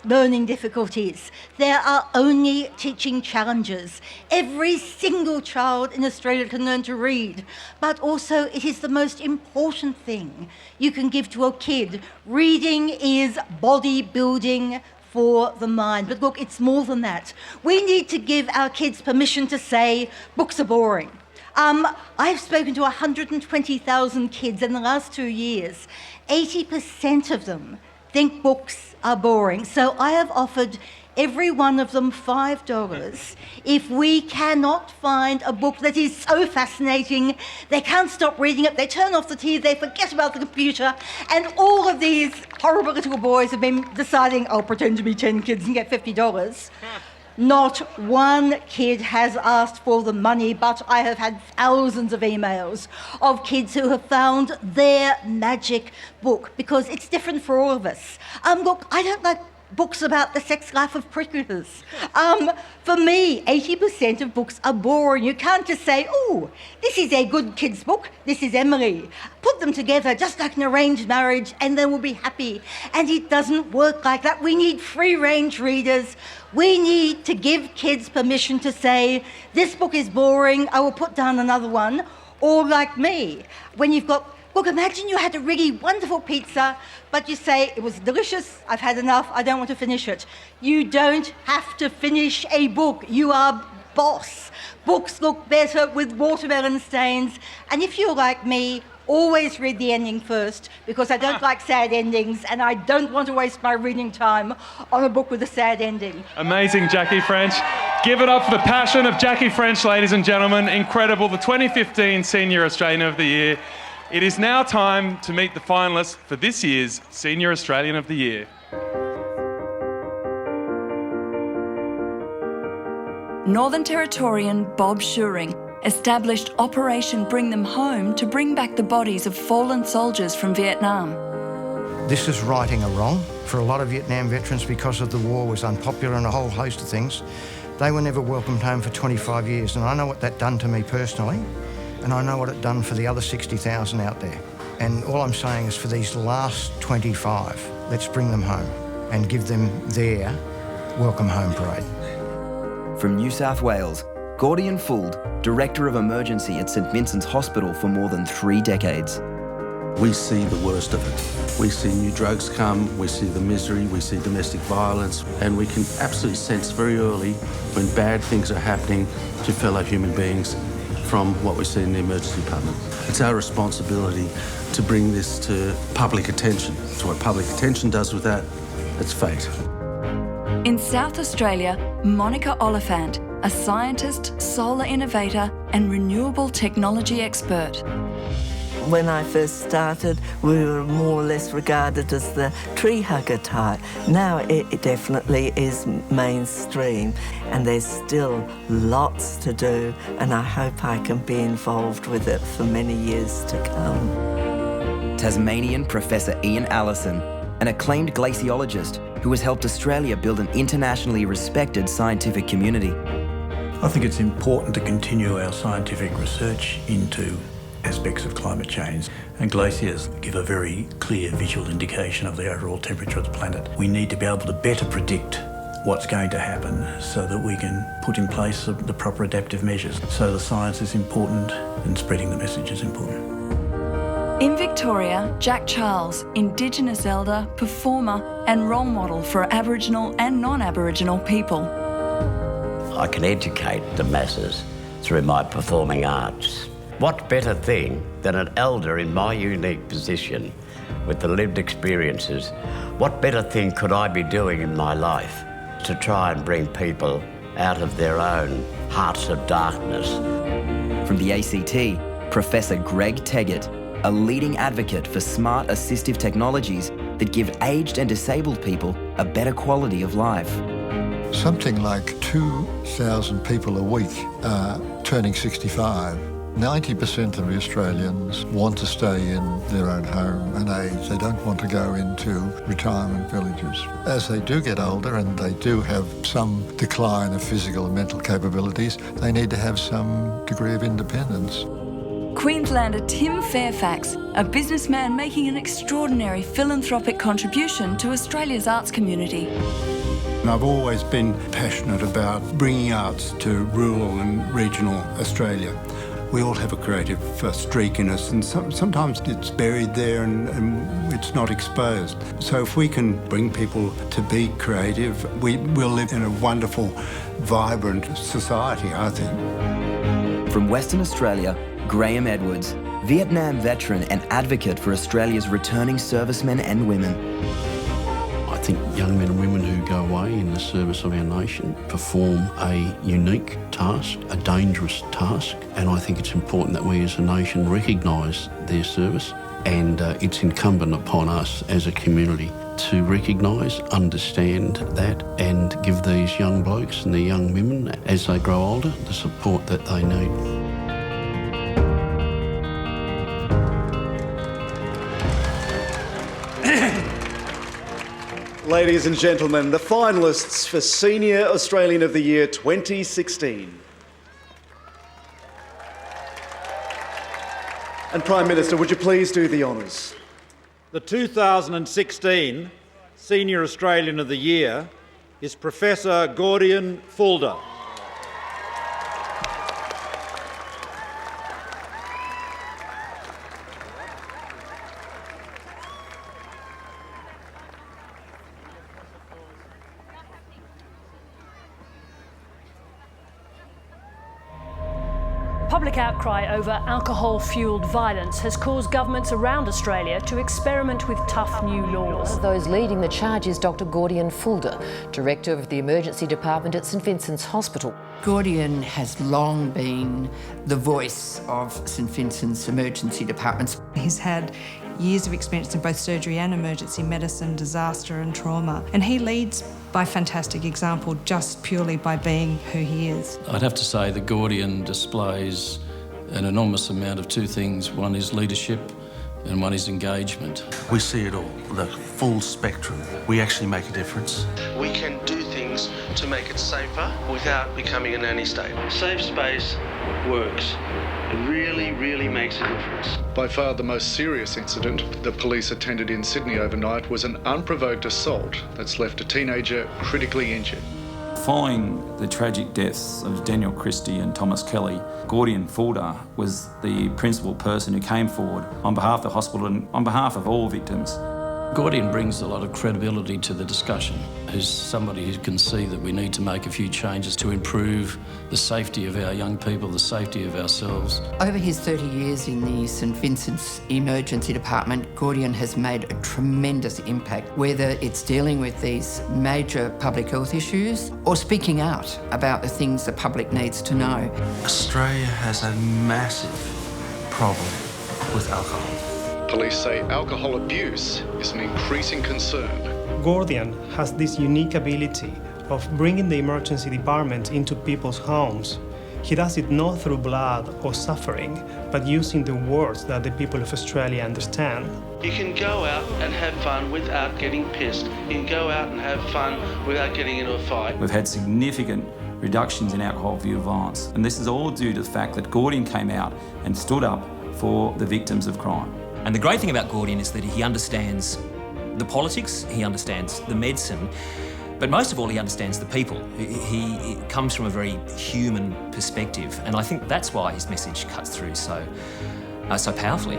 learning difficulties. There are only teaching challenges. Every single child in Australia can learn to read, but also it is the most important thing you can give to a kid. Reading is bodybuilding for the mind. But look, it's more than that. We need to give our kids permission to say books are boring. I've spoken to 120,000 kids in the last 2 years. 80% of them think books are boring. So I have offered every one of them $5 if we cannot find a book that is so fascinating, they can't stop reading it, they turn off the TV, they forget about the computer, and all of these horrible little boys have been deciding, I'll pretend to be 10 kids and get $50. Not one kid has asked for the money, but I have had thousands of emails of kids who have found their magic book, because it's different for all of us. Look, I don't like books about the sex life of cricketers. For me, 80% of books are boring. You can't just say, oh, this is a good kid's book, this is Emily. Put them together just like an arranged marriage and then we'll be happy. And it doesn't work like that. We need free-range readers. We need to give kids permission to say, this book is boring, I will put down another one. Or like me, when you've got, look, imagine you had a really wonderful pizza, but you say, it was delicious, I've had enough, I don't want to finish it. You don't have to finish a book. You are boss. Books look better with watermelon stains. And if you're like me, always read the ending first, because I don't like sad endings and I don't want to waste my reading time on a book with a sad ending. Amazing, Jackie French. Give it up for the passion of Jackie French, ladies and gentlemen. Incredible, the 2015 Senior Australian of the Year. It is now time to meet the finalists for this year's Senior Australian of the Year. Northern Territorian Bob Shuring established Operation Bring Them Home to bring back the bodies of fallen soldiers from Vietnam. This is righting a wrong. For a lot of Vietnam veterans, because of the war, was unpopular and a whole host of things. They were never welcomed home for 25 years, and I know what that done to me personally, and I know what it done for the other 60,000 out there. And all I'm saying is for these last 25, let's bring them home and give them their welcome home parade. From New South Wales, Gordian Fould, Director of Emergency at St Vincent's Hospital for more than 3 decades. We see the worst of it. We see new drugs come, we see the misery, we see domestic violence, and we can absolutely sense very early when bad things are happening to fellow human beings from what we see in the emergency department. It's our responsibility to bring this to public attention. So what public attention does with that, it's fate. In South Australia, Monica Oliphant, a scientist, solar innovator and renewable technology expert. When I first started, we were more or less regarded as the tree hugger type. Now it definitely is mainstream, and there's still lots to do, and I hope I can be involved with it for many years to come. Tasmanian Professor Ian Allison, an acclaimed glaciologist who has helped Australia build an internationally respected scientific community. I think it's important to continue our scientific research into aspects of climate change, and glaciers give a very clear visual indication of the overall temperature of the planet. We need to be able to better predict what's going to happen so that we can put in place the proper adaptive measures. So the science is important and spreading the message is important. In Victoria, Jack Charles, Indigenous elder, performer and role model for Aboriginal and non-Aboriginal people. I can educate the masses through my performing arts. What better thing than an elder in my unique position with the lived experiences? What better thing could I be doing in my life to try and bring people out of their own hearts of darkness? From the ACT, Professor Greg Teggett, a leading advocate for smart assistive technologies that give aged and disabled people a better quality of life. Something like 2,000 people a week are turning 65. 90% of Australians want to stay in their own home and age. They don't want to go into retirement villages. As they do get older and they do have some decline of physical and mental capabilities, they need to have some degree of independence. Queenslander Tim Fairfax, a businessman making an extraordinary philanthropic contribution to Australia's arts community. I've always been passionate about bringing arts to rural and regional Australia. We all have a creative streak in us, and sometimes it's buried there and it's not exposed. So if we can bring people to be creative, we will live in a wonderful, vibrant society, I think. From Western Australia, Graham Edwards, Vietnam veteran and advocate for Australia's returning servicemen and women. I think young men and women who go away in the service of our nation perform a unique task, a dangerous task, and I think it's important that we as a nation recognise their service, and it's incumbent upon us as a community to recognise, understand that, and give these young blokes and the young women, as they grow older, the support that they need. Ladies and gentlemen, the finalists for Senior Australian of the Year 2016. And Prime Minister, would you please do the honours? The 2016 Senior Australian of the Year is Professor Gordian Fulda. Public outcry over alcohol-fuelled violence has caused governments around Australia to experiment with tough new laws. Those leading the charge is Dr Gordian Fulda, Director of the Emergency Department at St Vincent's Hospital. Gordian has long been the voice of St Vincent's emergency departments. He's had years of experience in both surgery and emergency medicine, disaster and trauma, and he leads by fantastic example just purely by being who he is. I'd have to say that Gordian displays an enormous amount of two things. One is leadership and one is engagement. We see it all, the full spectrum. We actually make a difference. We can do things to make it safer without becoming a nanny state. Safe space works. It really, really makes a difference. By far the most serious incident the police attended in Sydney overnight was an unprovoked assault that's left a teenager critically injured. Following the tragic deaths of Daniel Christie and Thomas Kelly, Gordian Fulda was the principal person who came forward on behalf of the hospital and on behalf of all victims. Gordian brings a lot of credibility to the discussion. He's somebody who can see that we need to make a few changes to improve the safety of our young people, the safety of ourselves. Over his 30 years in the St Vincent's Emergency Department, Gordian has made a tremendous impact, whether it's dealing with these major public health issues or speaking out about the things the public needs to know. Australia has a massive problem with alcohol. Police say alcohol abuse is an increasing concern. Gordian has this unique ability of bringing the emergency department into people's homes. He does it not through blood or suffering, but using the words that the people of Australia understand. You can go out and have fun without getting pissed. You can go out and have fun without getting into a fight. We've had significant reductions in alcohol-fuelled violence, and this is all due to the fact that Gordian came out and stood up for the victims of crime. And the great thing about Gordian is that he understands the politics, he understands the medicine, but most of all, he understands the people. He comes from a very human perspective, and I think that's why his message cuts through so powerfully.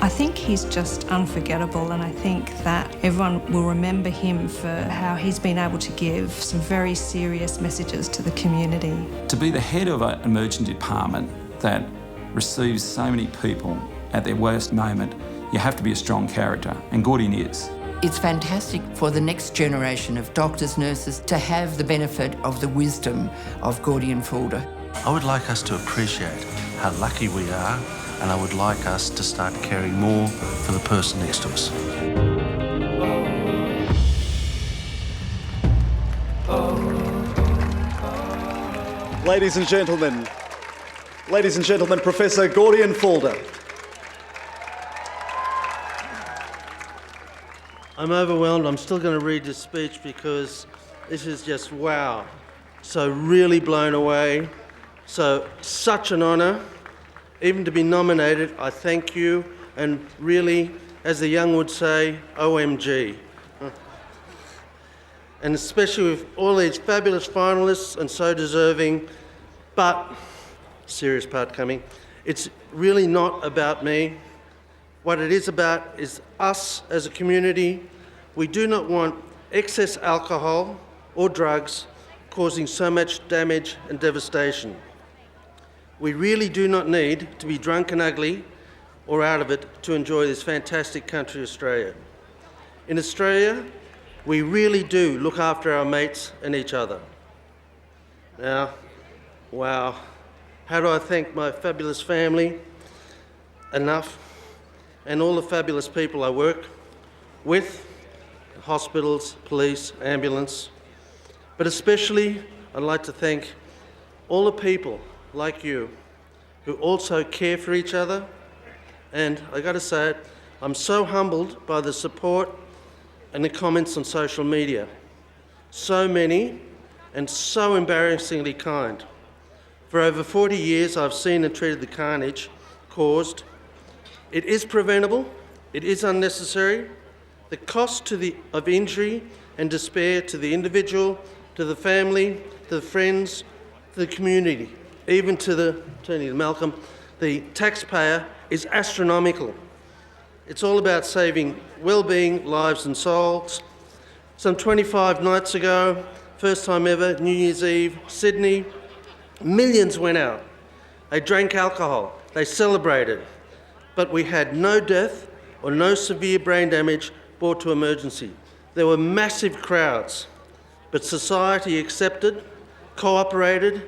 I think he's just unforgettable, and I think that everyone will remember him for how he's been able to give some very serious messages to the community. To be the head of an emergency department that receives so many people at their worst moment, you have to be a strong character, and Gordian is. It's fantastic for the next generation of doctors, nurses, to have the benefit of the wisdom of Gordian Fulda. I would like us to appreciate how lucky we are, and I would like us to start caring more for the person next to us. Ladies and gentlemen, Professor Gordian Fulda. I'm overwhelmed. I'm still going to read this speech because this is just wow. So really blown away. Such an honour. Even to be nominated, I thank you. And really, as the young would say, OMG. And especially with all these fabulous finalists and so deserving. But, serious part coming, it's really not about me. What it is about is us as a community. We do not want excess alcohol or drugs causing so much damage and devastation. We really do not need to be drunk and ugly or out of it to enjoy this fantastic country, Australia. In Australia, We really do look after our mates and each other. Now, wow, how do I thank my fabulous family enough, and all the fabulous people I work with, hospitals, police, ambulance, but especially I'd like to thank all the people like you who also care for each other. And I got to say it, I'm so humbled by the support and the comments on social media. So many and so embarrassingly kind. For over 40 years, I've seen and treated the carnage caused. It is preventable, it is unnecessary. The cost of injury and despair to the individual, to the family, to the friends, to the community, even to turning to Malcolm, the taxpayer is astronomical. It's all about saving well-being, lives and souls. Some 25 nights ago, first time ever, New Year's Eve, Sydney, millions went out. They drank alcohol, they celebrated, but we had no death or no severe brain damage brought to emergency. There were massive crowds, but society accepted, cooperated,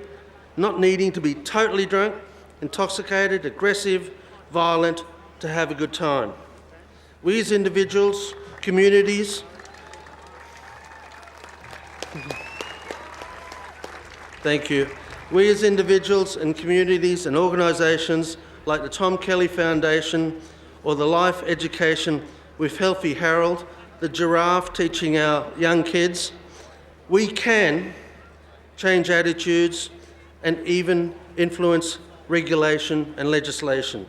not needing to be totally drunk, intoxicated, aggressive, violent, to have a good time. We as individuals, communities, thank you. We as individuals and communities and organisations like the Tom Kelly Foundation or the Life Education with Healthy Harold, the giraffe teaching our young kids, we can change attitudes and even influence regulation and legislation.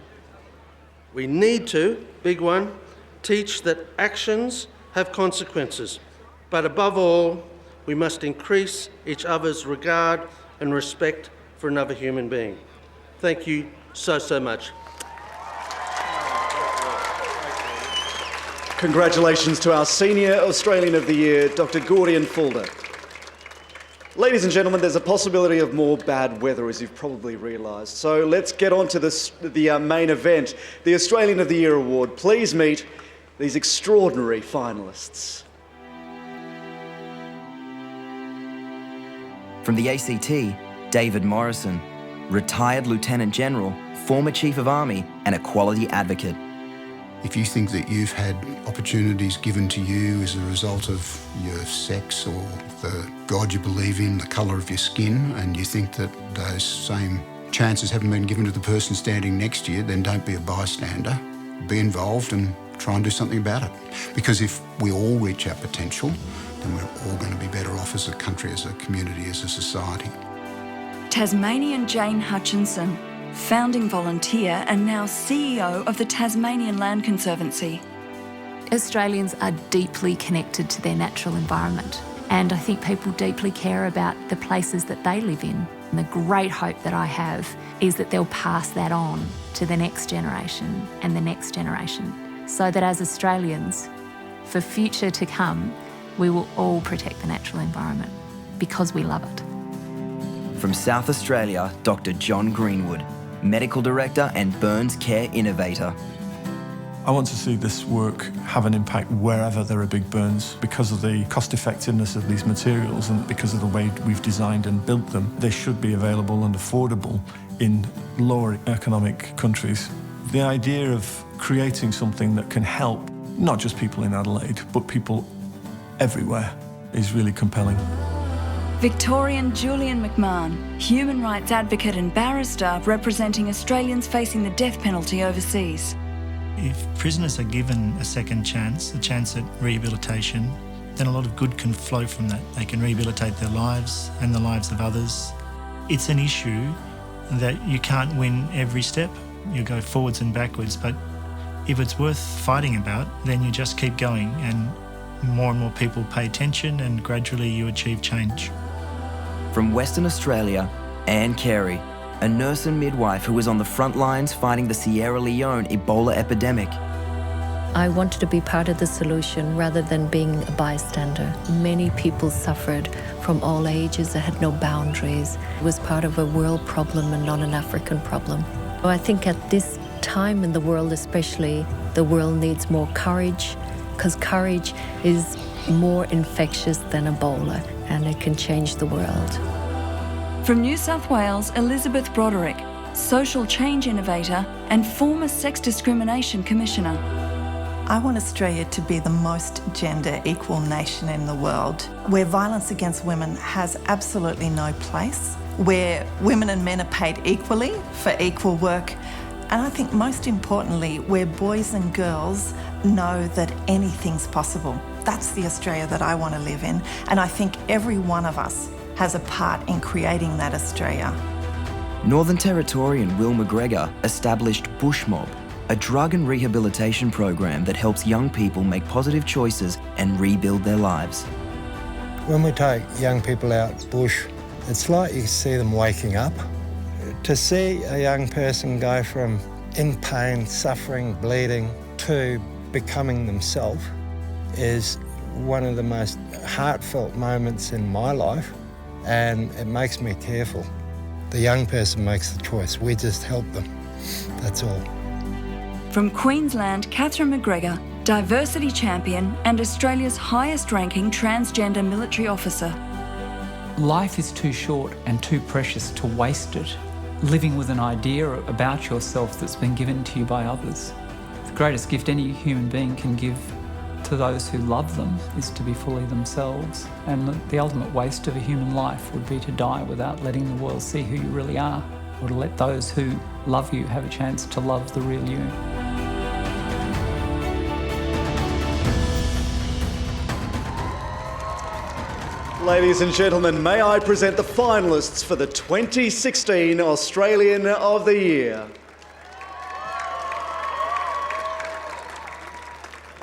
We need to, big one, teach that actions have consequences, but above all, we must increase each other's regard and respect for another human being. Thank you so much. Congratulations to our Senior Australian of the Year, Dr. Gordian Fulda. Ladies and gentlemen, there's a possibility of more bad weather, as you've probably realised. So let's get on to the main event, the Australian of the Year award. Please meet these extraordinary finalists. From the ACT, David Morrison, retired Lieutenant General, former Chief of Army and equality advocate. If you think that you've had opportunities given to you as a result of your sex or the God you believe in, the colour of your skin, and you think that those same chances haven't been given to the person standing next to you, then don't be a bystander. Be involved and try and do something about it. Because if we all reach our potential, then we're all going to be better off as a country, as a community, as a society. Tasmanian Jane Hutchinson, founding volunteer and now CEO of the Tasmanian Land Conservancy. Australians are deeply connected to their natural environment, and I think people deeply care about the places that they live in. And the great hope that I have is that they'll pass that on to the next generation and the next generation, so that as Australians, for future to come, we will all protect the natural environment because we love it. From South Australia, Dr. John Greenwood, Medical Director and Burns Care Innovator. I want to see this work have an impact wherever there are big burns. Because of the cost effectiveness of these materials and because of the way we've designed and built them, they should be available and affordable in lower economic countries. The idea of creating something that can help not just people in Adelaide, but people everywhere is really compelling. Victorian Julian McMahon, human rights advocate and barrister representing Australians facing the death penalty overseas. If prisoners are given a second chance, a chance at rehabilitation, then a lot of good can flow from that. They can rehabilitate their lives and the lives of others. It's an issue that you can't win every step. You go forwards and backwards, but if it's worth fighting about, then you just keep going and more people pay attention and gradually you achieve change. From Western Australia, Anne Carey, a nurse and midwife who was on the front lines fighting the Sierra Leone Ebola epidemic. I wanted to be part of the solution rather than being a bystander. Many people suffered from all ages that had no boundaries. It was part of a world problem and not an African problem. I think at this time in the world especially, the world needs more courage, because courage is more infectious than Ebola, and it can change the world. From New South Wales, Elizabeth Broderick, social change innovator and former Sex Discrimination Commissioner. I want Australia to be the most gender equal nation in the world, where violence against women has absolutely no place, where women and men are paid equally for equal work, and I think most importantly, where boys and girls know that anything's possible. That's the Australia that I want to live in, and I think every one of us has a part in creating that Australia. Northern Territorian Will McGregor established Bushmob, a drug and rehabilitation program that helps young people make positive choices and rebuild their lives. When we take young people out bush, it's like you see them waking up. To see a young person go from in pain, suffering, bleeding, to becoming themselves is one of the most heartfelt moments in my life, and it makes me careful. The young person makes the choice. We just help them. That's all. From Queensland, Catherine McGregor, diversity champion and Australia's highest-ranking transgender military officer. Life is too short and too precious to waste it living with an idea about yourself that's been given to you by others. The greatest gift any human being can give to those who love them is to be fully themselves. And the ultimate waste of a human life would be to die without letting the world see who you really are, or to let those who love you have a chance to love the real you. Ladies and gentlemen, may I present the finalists for the 2016 Australian of the Year.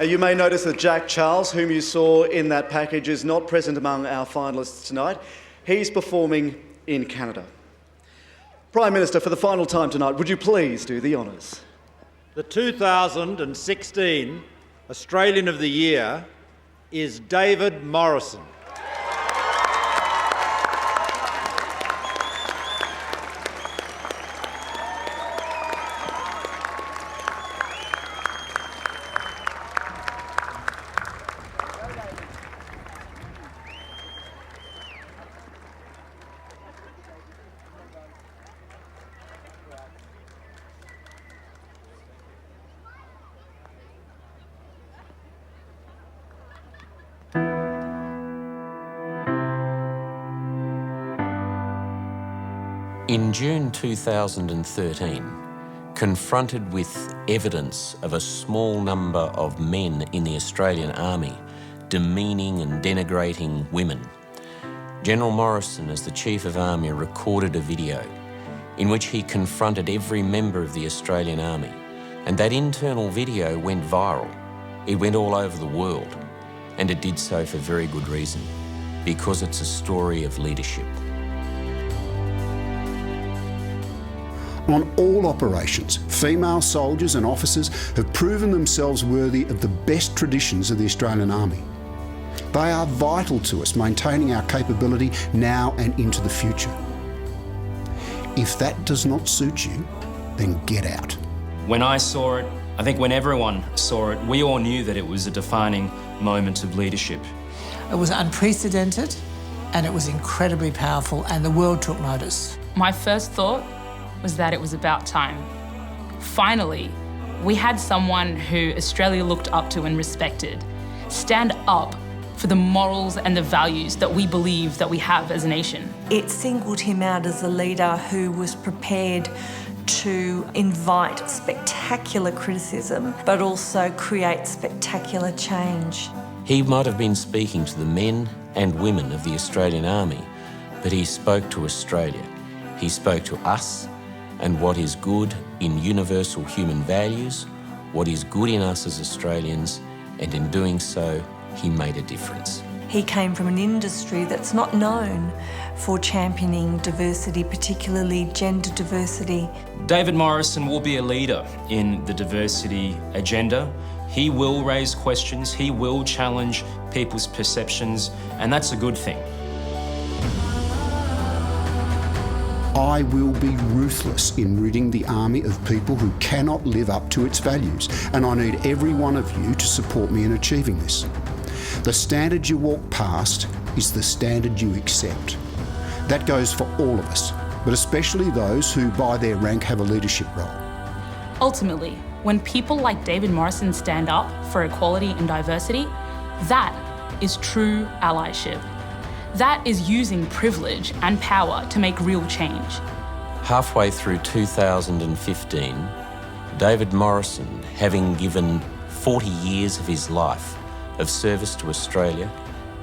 You may notice that Jack Charles, whom you saw in that package, is not present among our finalists tonight. He's performing in Canada. Prime Minister, for the final time tonight, would you please do the honours? The 2016 Australian of the Year is David Morrison. In June 2013, confronted with evidence of a small number of men in the Australian Army demeaning and denigrating women, General Morrison, as the Chief of Army, recorded a video in which he confronted every member of the Australian Army, and that internal video went viral. It went all over the world, and it did so for very good reason, because it's a story of leadership. On all operations, female soldiers and officers have proven themselves worthy of the best traditions of the Australian Army. They are vital to us maintaining our capability now and into the future. If that does not suit you, then get out. When I saw it, I think when everyone saw it, we all knew that it was a defining moment of leadership. It was unprecedented and it was incredibly powerful, and the world took notice. My first thought was that it was about time. Finally, we had someone who Australia looked up to and respected stand up for the morals and the values that we believe that we have as a nation. It singled him out as a leader who was prepared to invite spectacular criticism, but also create spectacular change. He might have been speaking to the men and women of the Australian Army, but he spoke to Australia. He spoke to us and what is good in universal human values, what is good in us as Australians, and in doing so, he made a difference. He came from an industry that's not known for championing diversity, particularly gender diversity. David Morrison will be a leader in the diversity agenda. He will raise questions, he will challenge people's perceptions, and that's a good thing. I will be ruthless in ridding the army of people who cannot live up to its values, and I need every one of you to support me in achieving this. The standard you walk past is the standard you accept. That goes for all of us, but especially those who, by their rank, have a leadership role. Ultimately, when people like David Morrison stand up for equality and diversity, that is true allyship. That is using privilege and power to make real change. Halfway through 2015, David Morrison, having given 40 years of his life of service to Australia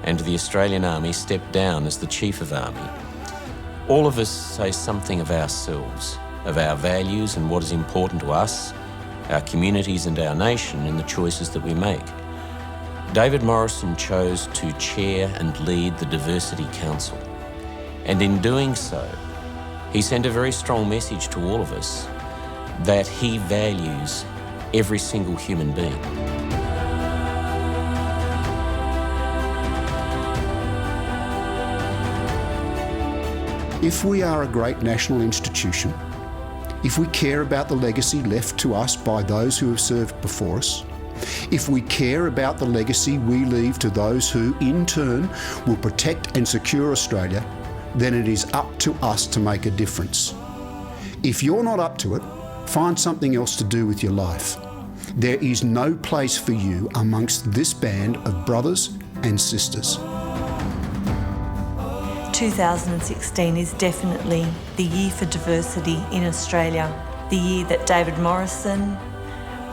and to the Australian Army, stepped down as the Chief of Army. All of us say something of ourselves, of our values and what is important to us, our communities and our nation in the choices that we make. David Morrison chose to chair and lead the Diversity Council, and in doing so, he sent a very strong message to all of us that he values every single human being. If we are a great national institution, if we care about the legacy left to us by those who have served before us, if we care about the legacy we leave to those who, in turn, will protect and secure Australia, then it is up to us to make a difference. If you're not up to it, find something else to do with your life. There is no place for you amongst this band of brothers and sisters. 2016 is definitely the year for diversity in Australia, the year that David Morrison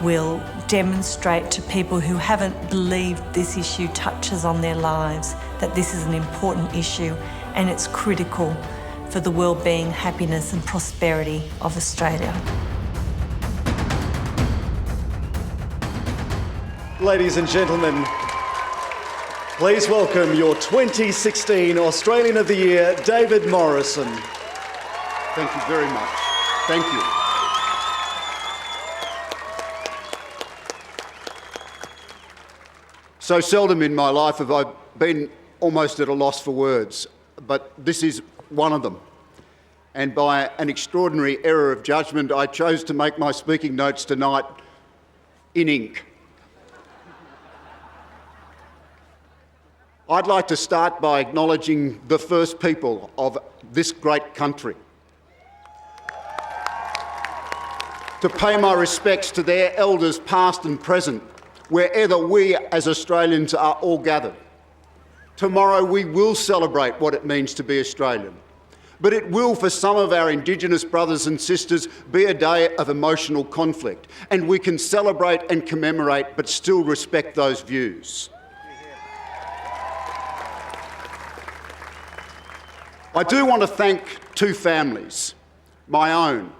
will demonstrate to people who haven't believed this issue touches on their lives that this is an important issue and it's critical for the well-being, happiness and prosperity of Australia. Ladies and gentlemen, please welcome your 2016 Australian of the Year, David Morrison. Thank you very much. Thank you. So seldom in my life have I been almost at a loss for words, but this is one of them. And by an extraordinary error of judgment, I chose to make my speaking notes tonight in ink. I'd like to start by acknowledging the first people of this great country. To pay my respects to their elders past and present, wherever we as Australians are all gathered. Tomorrow we will celebrate what it means to be Australian, but it will, for some of our Indigenous brothers and sisters, be a day of emotional conflict, and we can celebrate and commemorate but still respect those views. I do want to thank two families, my own,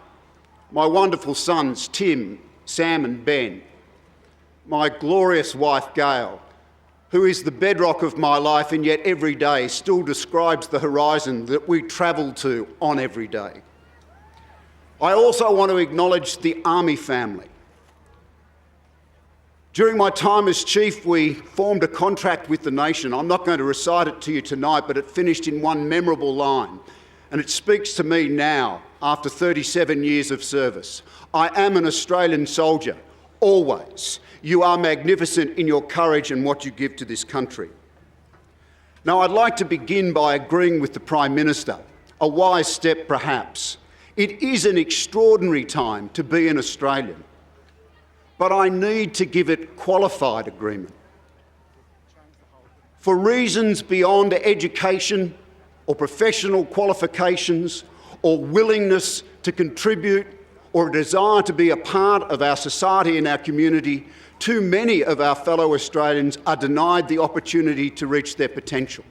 my wonderful sons Tim, Sam and Ben, my glorious wife Gail, who is the bedrock of my life and yet every day still describes the horizon that we travel to on every day. I also want to acknowledge the Army family. During my time as Chief, we formed a contract with the nation. I'm not going to recite it to you tonight, but it finished in one memorable line, and it speaks to me now, after 37 years of service. I am an Australian soldier, always. You are magnificent in your courage and what you give to this country. Now, I'd like to begin by agreeing with the Prime Minister, a wise step perhaps. It is an extraordinary time to be an Australian, but I need to give it qualified agreement. For reasons beyond education or professional qualifications or willingness to contribute or a desire to be a part of our society and our community, too many of our fellow Australians are denied the opportunity to reach their potential.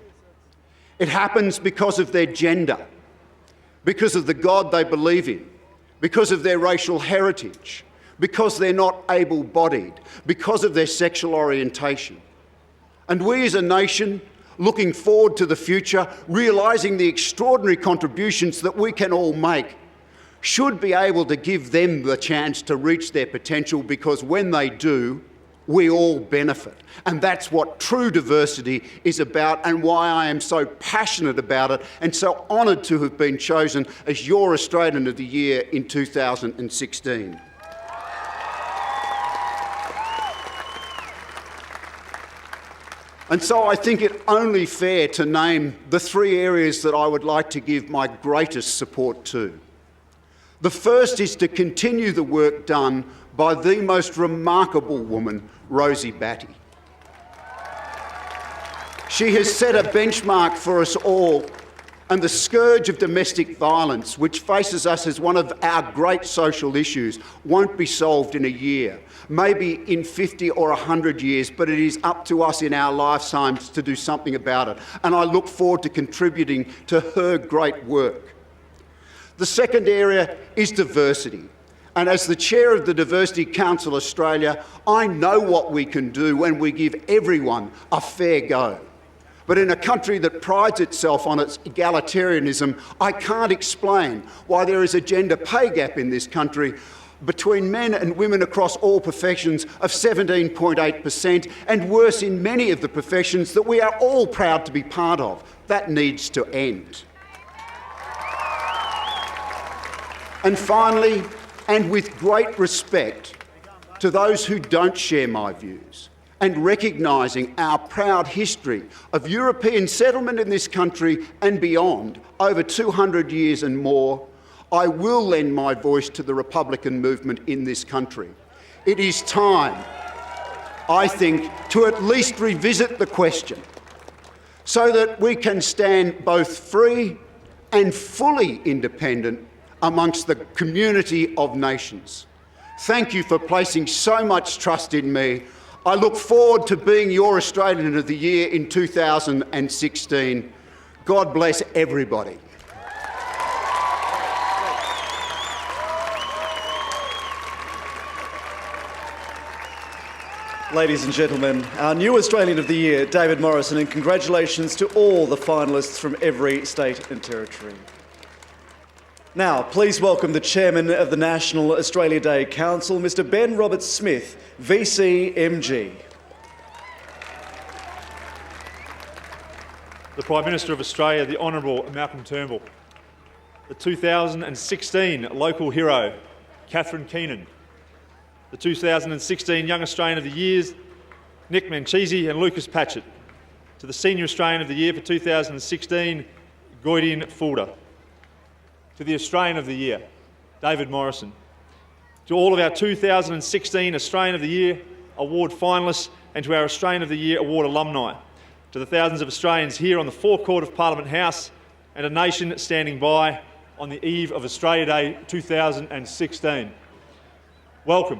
It happens because of their gender, because of the God they believe in, because of their racial heritage, because they're not able-bodied, because of their sexual orientation. And we as a nation, looking forward to the future, realising the extraordinary contributions that we can all make, should be able to give them the chance to reach their potential, because when they do, we all benefit. And that's what true diversity is about, and why I am so passionate about it and so honoured to have been chosen as your Australian of the Year in 2016. And so I think it only fair to name the three areas that I would like to give my greatest support to. The first is to continue the work done by the most remarkable woman, Rosie Batty. She has set a benchmark for us all, and the scourge of domestic violence, which faces us as one of our great social issues, won't be solved in a year, maybe in 50 or 100 years, but it is up to us in our lifetimes to do something about it. And I look forward to contributing to her great work. The second area is diversity. And as the chair of the Diversity Council Australia, I know what we can do when we give everyone a fair go. But in a country that prides itself on its egalitarianism, I can't explain why there is a gender pay gap in this country between men and women across all professions of 17.8%, and worse in many of the professions that we are all proud to be part of. That needs to end. And finally, and with great respect to those who don't share my views, and recognising our proud history of European settlement in this country and beyond, over 200 years and more, I will lend my voice to the Republican movement in this country. It is time, I think, to at least revisit the question so that we can stand both free and fully independent amongst the community of nations. Thank you for placing so much trust in me. I look forward to being your Australian of the Year in 2016. God bless everybody. Ladies and gentlemen, our new Australian of the Year, David Morrison, and congratulations to all the finalists from every state and territory. Now, please welcome the Chairman of the National Australia Day Council, Mr. Ben Roberts-Smith, VC MG. The Prime Minister of Australia, the Honourable Malcolm Turnbull. The 2016 Local Hero, Catherine Keenan. The 2016 Young Australian of the Years, Nick Manchisi and Lucas Patchett. To the Senior Australian of the Year for 2016, Goydin Fulda. To the Australian of the Year, David Morrison. To all of our 2016 Australian of the Year Award finalists and to our Australian of the Year Award alumni. To the thousands of Australians here on the forecourt of Parliament House and a nation standing by on the eve of Australia Day 2016. Welcome.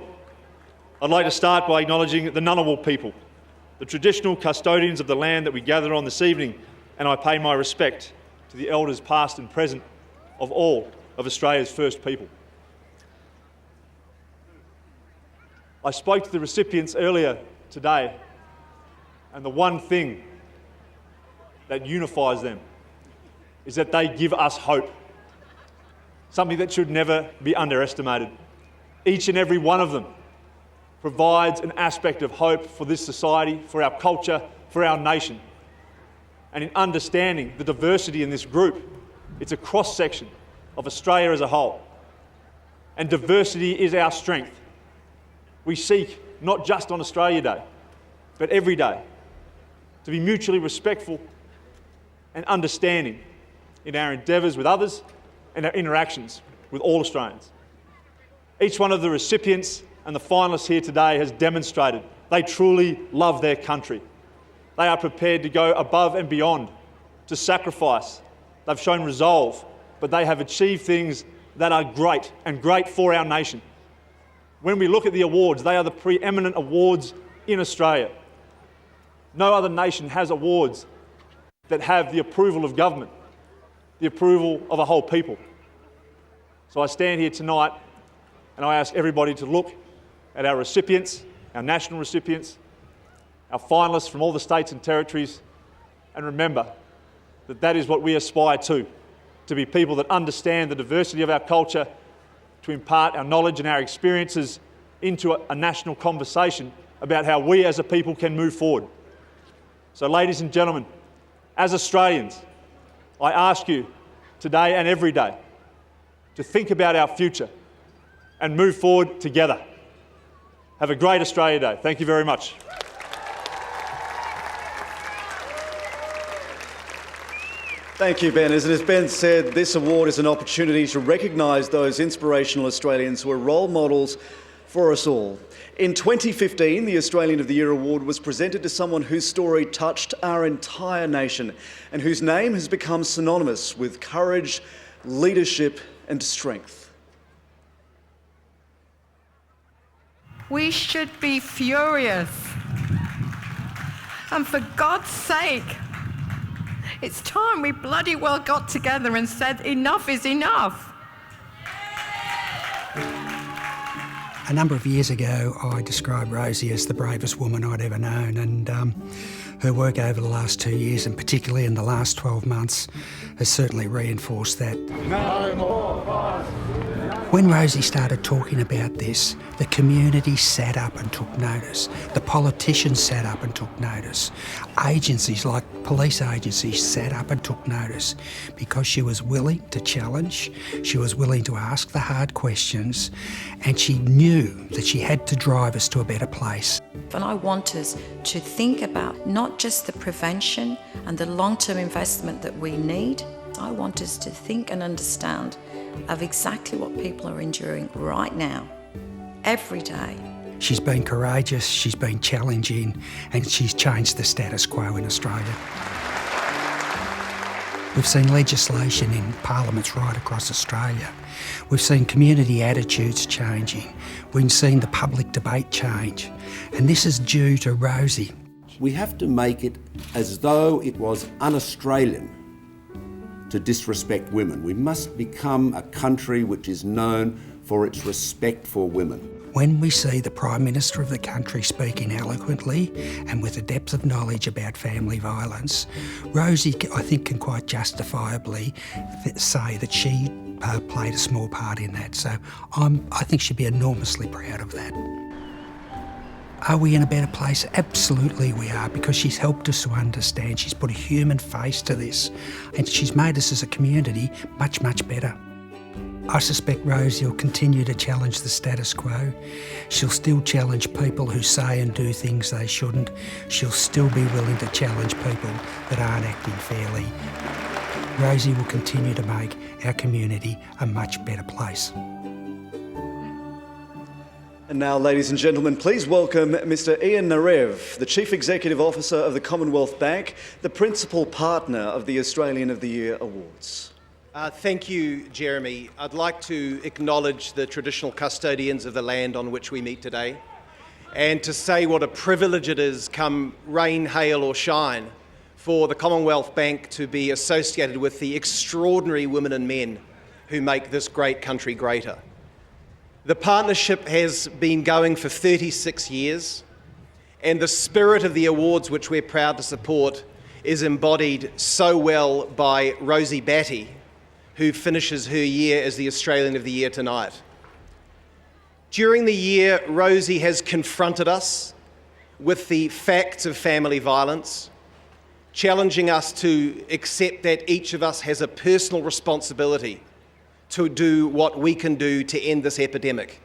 I'd like to start by acknowledging the Ngunnawal people, the traditional custodians of the land that we gather on this evening, and I pay my respect to the elders past and present of all of Australia's First People. I spoke to the recipients earlier today, and the one thing that unifies them is that they give us hope, something that should never be underestimated. Each and every one of them provides an aspect of hope for this society, for our culture, for our nation. And in understanding the diversity in this group, it's a cross-section of Australia as a whole. And diversity is our strength. We seek, not just on Australia Day, but every day, to be mutually respectful and understanding in our endeavours with others and our interactions with all Australians. Each one of the recipients and the finalists here today has demonstrated they truly love their country. They are prepared to go above and beyond, to sacrifice. They've shown resolve, but they have achieved things that are great and great for our nation. When we look at the awards, they are the preeminent awards in Australia. No other nation has awards that have the approval of government, the approval of a whole people. So I stand here tonight and I ask everybody to look at our recipients, our national recipients, our finalists from all the states and territories, and remember that that is what we aspire to be people that understand the diversity of our culture, to impart our knowledge and our experiences into a national conversation about how we as a people can move forward. So, ladies and gentlemen, as Australians, I ask you today and every day to think about our future and move forward together. Have a great Australia Day. Thank you very much. Thank you, Ben. As Ben said, this award is an opportunity to recognise those inspirational Australians who are role models for us all. In 2015, the Australian of the Year award was presented to someone whose story touched our entire nation and whose name has become synonymous with courage, leadership and strength. We should be furious. And for God's sake, it's time we bloody well got together and said enough is enough. A number of years ago, I described Rosie as the bravest woman I'd ever known, and her work over the last 2 years, and particularly in the last 12 months, has certainly reinforced that. No more violence. When Rosie started talking about this, the community sat up and took notice. The politicians sat up and took notice. Agencies like police agencies sat up and took notice because she was willing to challenge, she was willing to ask the hard questions, and she knew that she had to drive us to a better place. And I want us to think about not just the prevention and the long-term investment that we need. I want us to think and understand of exactly what people are enduring right now, every day. She's been courageous, she's been challenging, and she's changed the status quo in Australia. We've seen legislation in parliaments right across Australia. We've seen community attitudes changing. We've seen the public debate change. And this is due to Rosie. We have to make it as though it was un-Australian to disrespect women. We must become a country which is known for its respect for women. When we see the Prime Minister of the country speaking eloquently and with a depth of knowledge about family violence, Rosie, I think, can quite justifiably say that she played a small part in that. So I think she'd be enormously proud of that. Are we in a better place? Absolutely we are, because she's helped us to understand. She's put a human face to this, and she's made us as a community much, much better. I suspect Rosie will continue to challenge the status quo. She'll still challenge people who say and do things they shouldn't. She'll still be willing to challenge people that aren't acting fairly. Rosie will continue to make our community a much better place. And now, ladies and gentlemen, please welcome Mr. Ian Narev, the Chief Executive Officer of the Commonwealth Bank, the principal partner of the Australian of the Year Awards. Thank you, Jeremy. I'd like to acknowledge the traditional custodians of the land on which we meet today, and to say what a privilege it is, come rain, hail or shine, for the Commonwealth Bank to be associated with the extraordinary women and men who make this great country greater. The partnership has been going for 36 years, and the spirit of the awards, which we're proud to support, is embodied so well by Rosie Batty, who finishes her year as the Australian of the Year tonight. During the year, Rosie has confronted us with the facts of family violence, challenging us to accept that each of us has a personal responsibility to do what we can do to end this epidemic.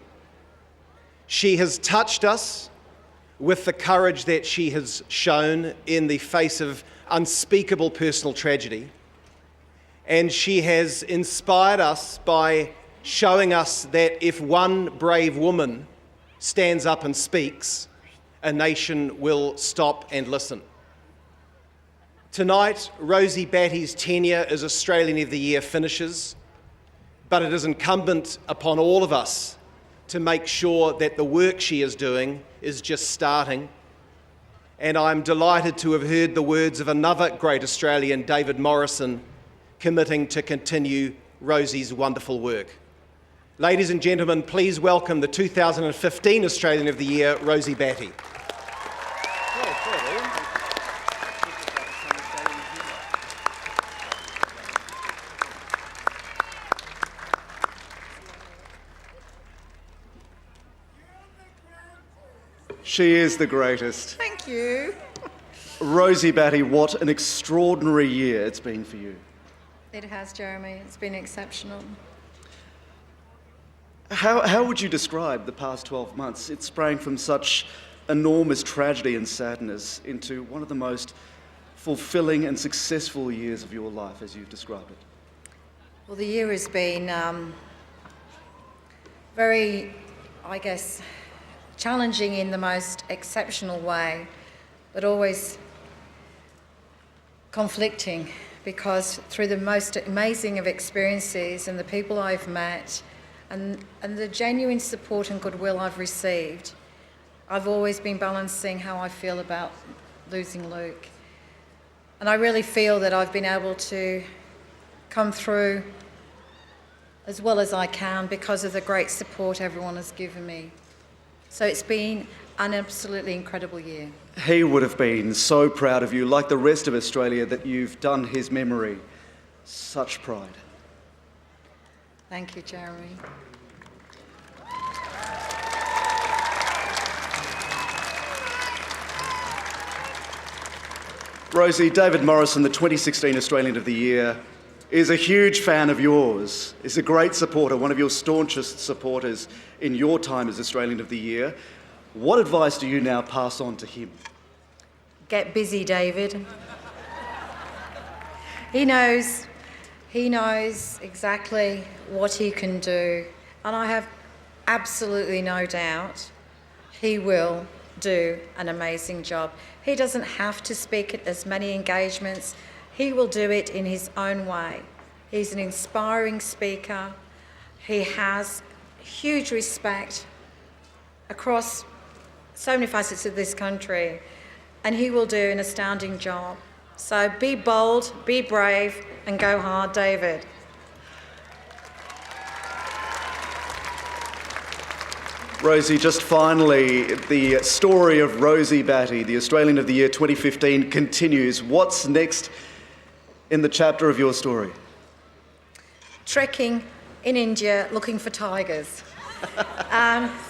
She has touched us with the courage that she has shown in the face of unspeakable personal tragedy, and she has inspired us by showing us that if one brave woman stands up and speaks, a nation will stop and listen. Tonight, Rosie Batty's tenure as Australian of the Year finishes, but it is incumbent upon all of us to make sure that the work she is doing is just starting. And I'm delighted to have heard the words of another great Australian, David Morrison, committing to continue Rosie's wonderful work. Ladies and gentlemen, please welcome the 2015 Australian of the Year, Rosie Batty. She is the greatest. Thank you. Rosie Batty, what an extraordinary year it's been for you. It has, Jeremy. It's been exceptional. How would you describe the past 12 months? It sprang from such enormous tragedy and sadness into one of the most fulfilling and successful years of your life as you've described it? Well, the year has been very, I guess, challenging in the most exceptional way, but always conflicting, because through the most amazing of experiences and the people I've met and the genuine support and goodwill I've received, I've always been balancing how I feel about losing Luke. And I really feel that I've been able to come through as well as I can because of the great support everyone has given me. So it's been an absolutely incredible year. He would have been so proud of you, like the rest of Australia, that you've done his memory such pride. Thank you, Jeremy. Rosie, David Morrison, the 2016 Australian of the Year, is a huge fan of yours, is a great supporter, one of your staunchest supporters in your time as Australian of the Year. What advice do you now pass on to him? Get busy, David. He knows exactly what he can do, and I have absolutely no doubt he will do an amazing job. He doesn't have to speak at as many engagements. He will do it in his own way. He's an inspiring speaker. He has huge respect across so many facets of this country, and he will do an astounding job. So be bold, be brave, and go hard, David. Rosie, just finally, the story of Rosie Batty, the Australian of the Year 2015, continues. What's next in the chapter of your story? Trekking in India, looking for tigers.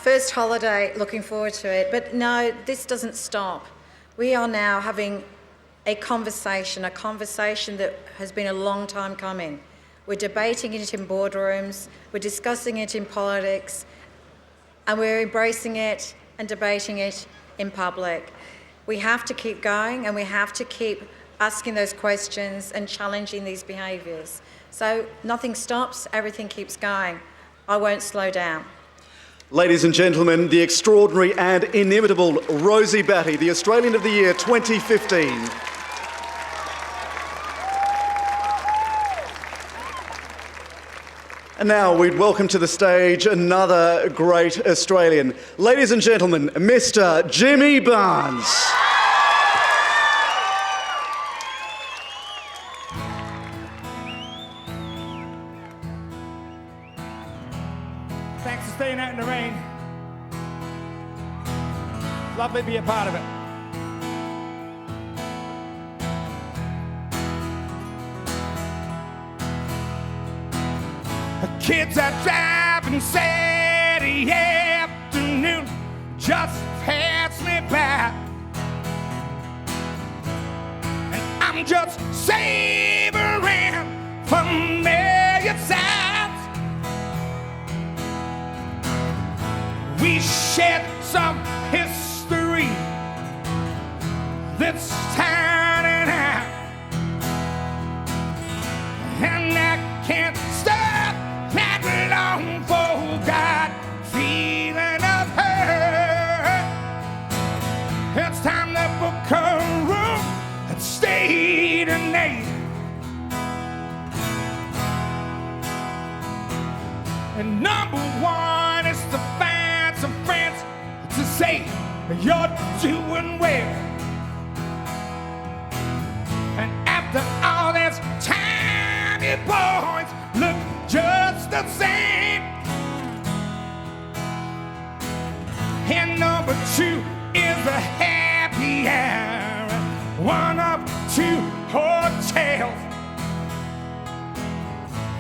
First holiday, looking forward to it. But no, this doesn't stop. We are now having a conversation that has been a long time coming. We're debating it in boardrooms, we're discussing it in politics, and we're embracing it and debating it in public. We have to keep going, and we have to keep asking those questions and challenging these behaviours. So nothing stops, everything keeps going. I won't slow down. Ladies and gentlemen, the extraordinary and inimitable Rosie Batty, the Australian of the Year 2015. And now we'd welcome to the stage another great Australian. Ladies and gentlemen, Mr. Jimmy Barnes. Thanks for staying out in the rain. Lovely to be a part of it. Kids are driving Saturday afternoon, just pass me by, and I'm just savoring familiar sounds. We shared some history this town and I, and I can't stop that long forgot feeling of her. It's time to book a room and stay tonight. And number one is to find some friends to say you're doing well. And after all this time, you boys look just the same. And number two is the happy hour, one of two hotels,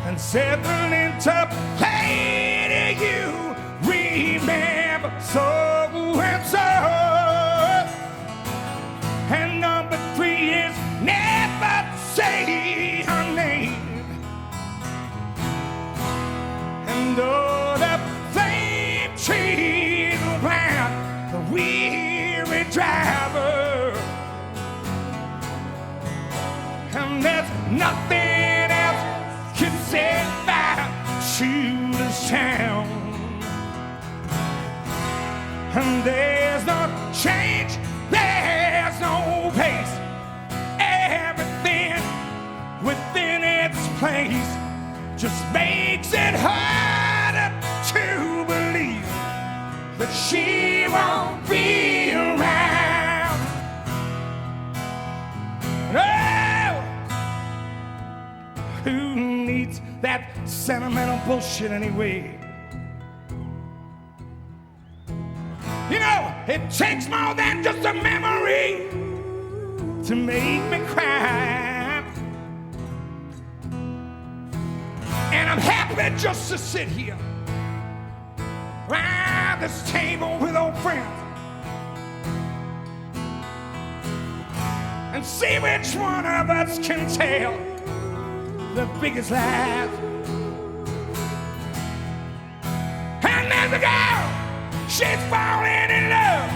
and settling to play to you remember so and so. And number three is never say her name. And all the flame trees around the weary driver. nothing else can set fire to this town. And there's no change, there's no pace. Everything within its place just makes it harder to believe that she won't be around. Oh, who needs that sentimental bullshit anyway? You know, it takes more than just a memory to make me cry. And I'm happy just to sit here around this table with old friends and see which one of us can tell the biggest lies. And there's a girl, she's falling in love,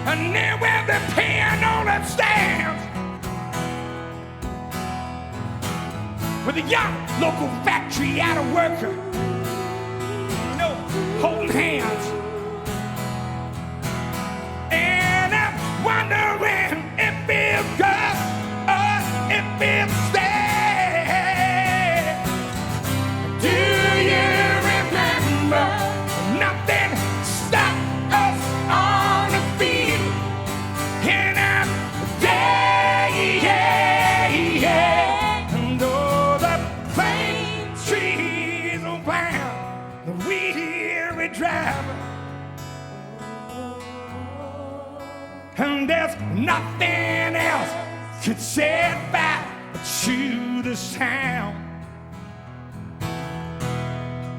and near where the piano that stands, with a young local factory out of worker, you know, holding hands. And I'm wondering if it goes or if it stays. Do you remember nothing stopped us on the field in our day? And though the plane trees are brown, the weary driver, and there's nothing else could set fire to the sound.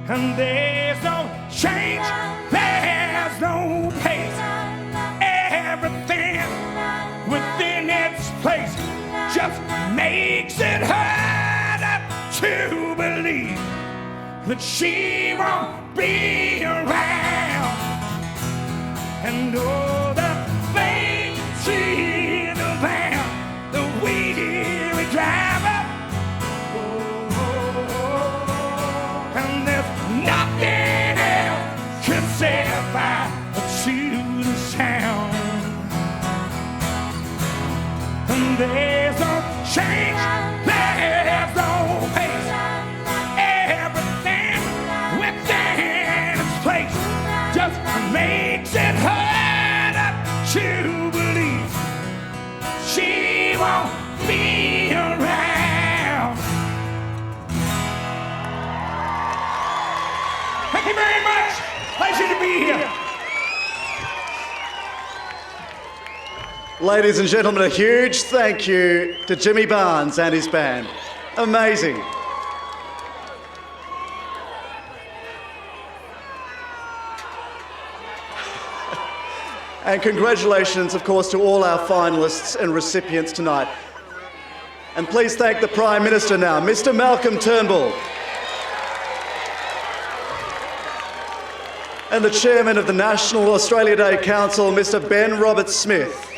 And there's no change, there's no pace. Everything within its place just makes it harder to believe that she won't be around. And oh, the things she's around, the weary driver. And there's nothing else can set fire to the sound. And there's no change, there's no pace. Everything within its place just makes it harder to believe she won't be around. Thank you very much. Pleasure to be here. Ladies and gentlemen, a huge thank you to Jimmy Barnes and his band. Amazing. And congratulations, of course, to all our finalists and recipients tonight. And please thank the Prime Minister now, Mr. Malcolm Turnbull. And the Chairman of the National Australia Day Council, Mr. Ben Roberts-Smith.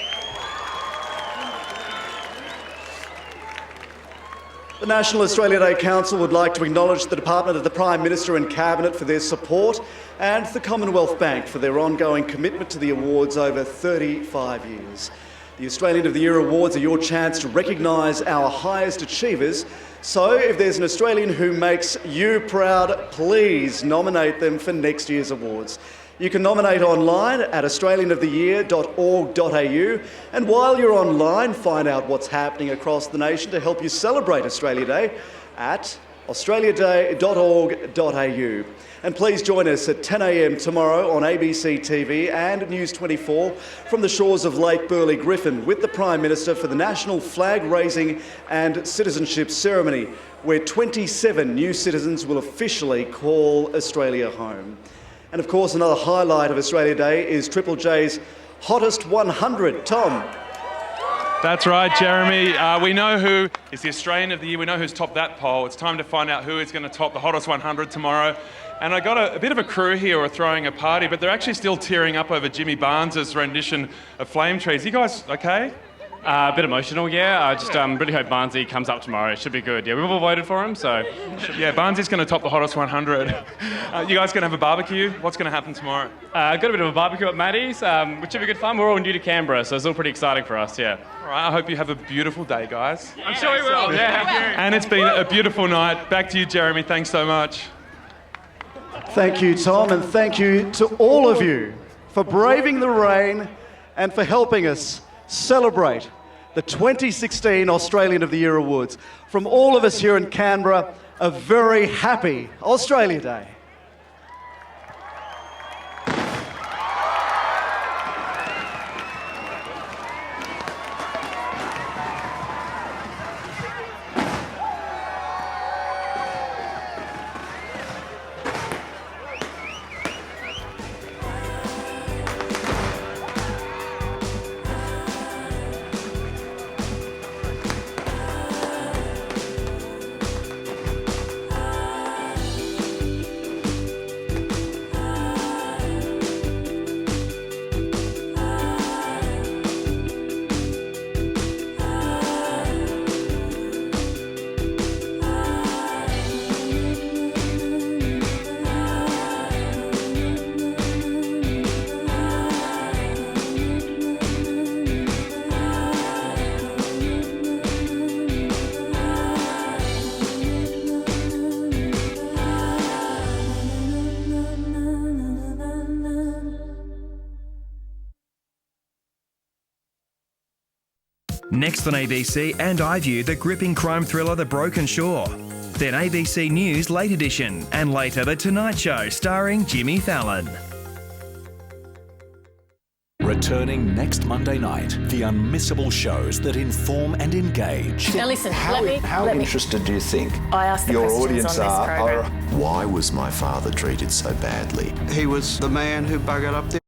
The National Australia Day Council would like to acknowledge the Department of the Prime Minister and Cabinet for their support and the Commonwealth Bank for their ongoing commitment to the awards over 35 years. The Australian of the Year Awards are your chance to recognise our highest achievers. So if there's an Australian who makes you proud, please nominate them for next year's awards. You can nominate online at australianoftheyear.org.au, and while you're online, find out what's happening across the nation to help you celebrate Australia Day at australiaday.org.au. And please join us at 10 a.m. tomorrow on ABC TV and News 24 from the shores of Lake Burley Griffin with the Prime Minister for the National Flag Raising and Citizenship Ceremony, where 27 new citizens will officially call Australia home. And of course, another highlight of Australia Day is Triple J's Hottest 100. Tom. That's right, Jeremy. We know who is the Australian of the Year. We know who's topped that poll. It's time to find out who is going to top the Hottest 100 tomorrow. And I got a bit of a crew here who are throwing a party, but they're actually still tearing up over Jimmy Barnes' rendition of Flame Trees. You guys okay? A bit emotional, yeah. I just really hope Barnsley comes up tomorrow. It should be good. Yeah, we've all voted for him, so... Yeah, Barnsley's going to top the hottest 100. You guys going to have a barbecue? What's going to happen tomorrow? Got a bit of a barbecue at Maddie's, which should be good fun. We're all new to Canberra, so it's all pretty exciting for us, yeah. All right, I hope you have a beautiful day, guys. I'm sure we will, yeah. And it's been a beautiful night. Back to you, Jeremy. Thanks so much. Thank you, Tom, and thank you to all of you for braving the rain and for helping us celebrate the 2016 Australian of the Year Awards. From all of us here in Canberra, a very happy Australia Day. Next on ABC and iView, the gripping crime thriller The Broken Shore. Then ABC News Late Edition, and later The Tonight Show starring Jimmy Fallon. Returning next Monday night, the unmissable shows that inform and engage. Now listen, How interested do you think I asked the your questions audience on this are? program. Why was my father treated so badly? He was the man who buggered up the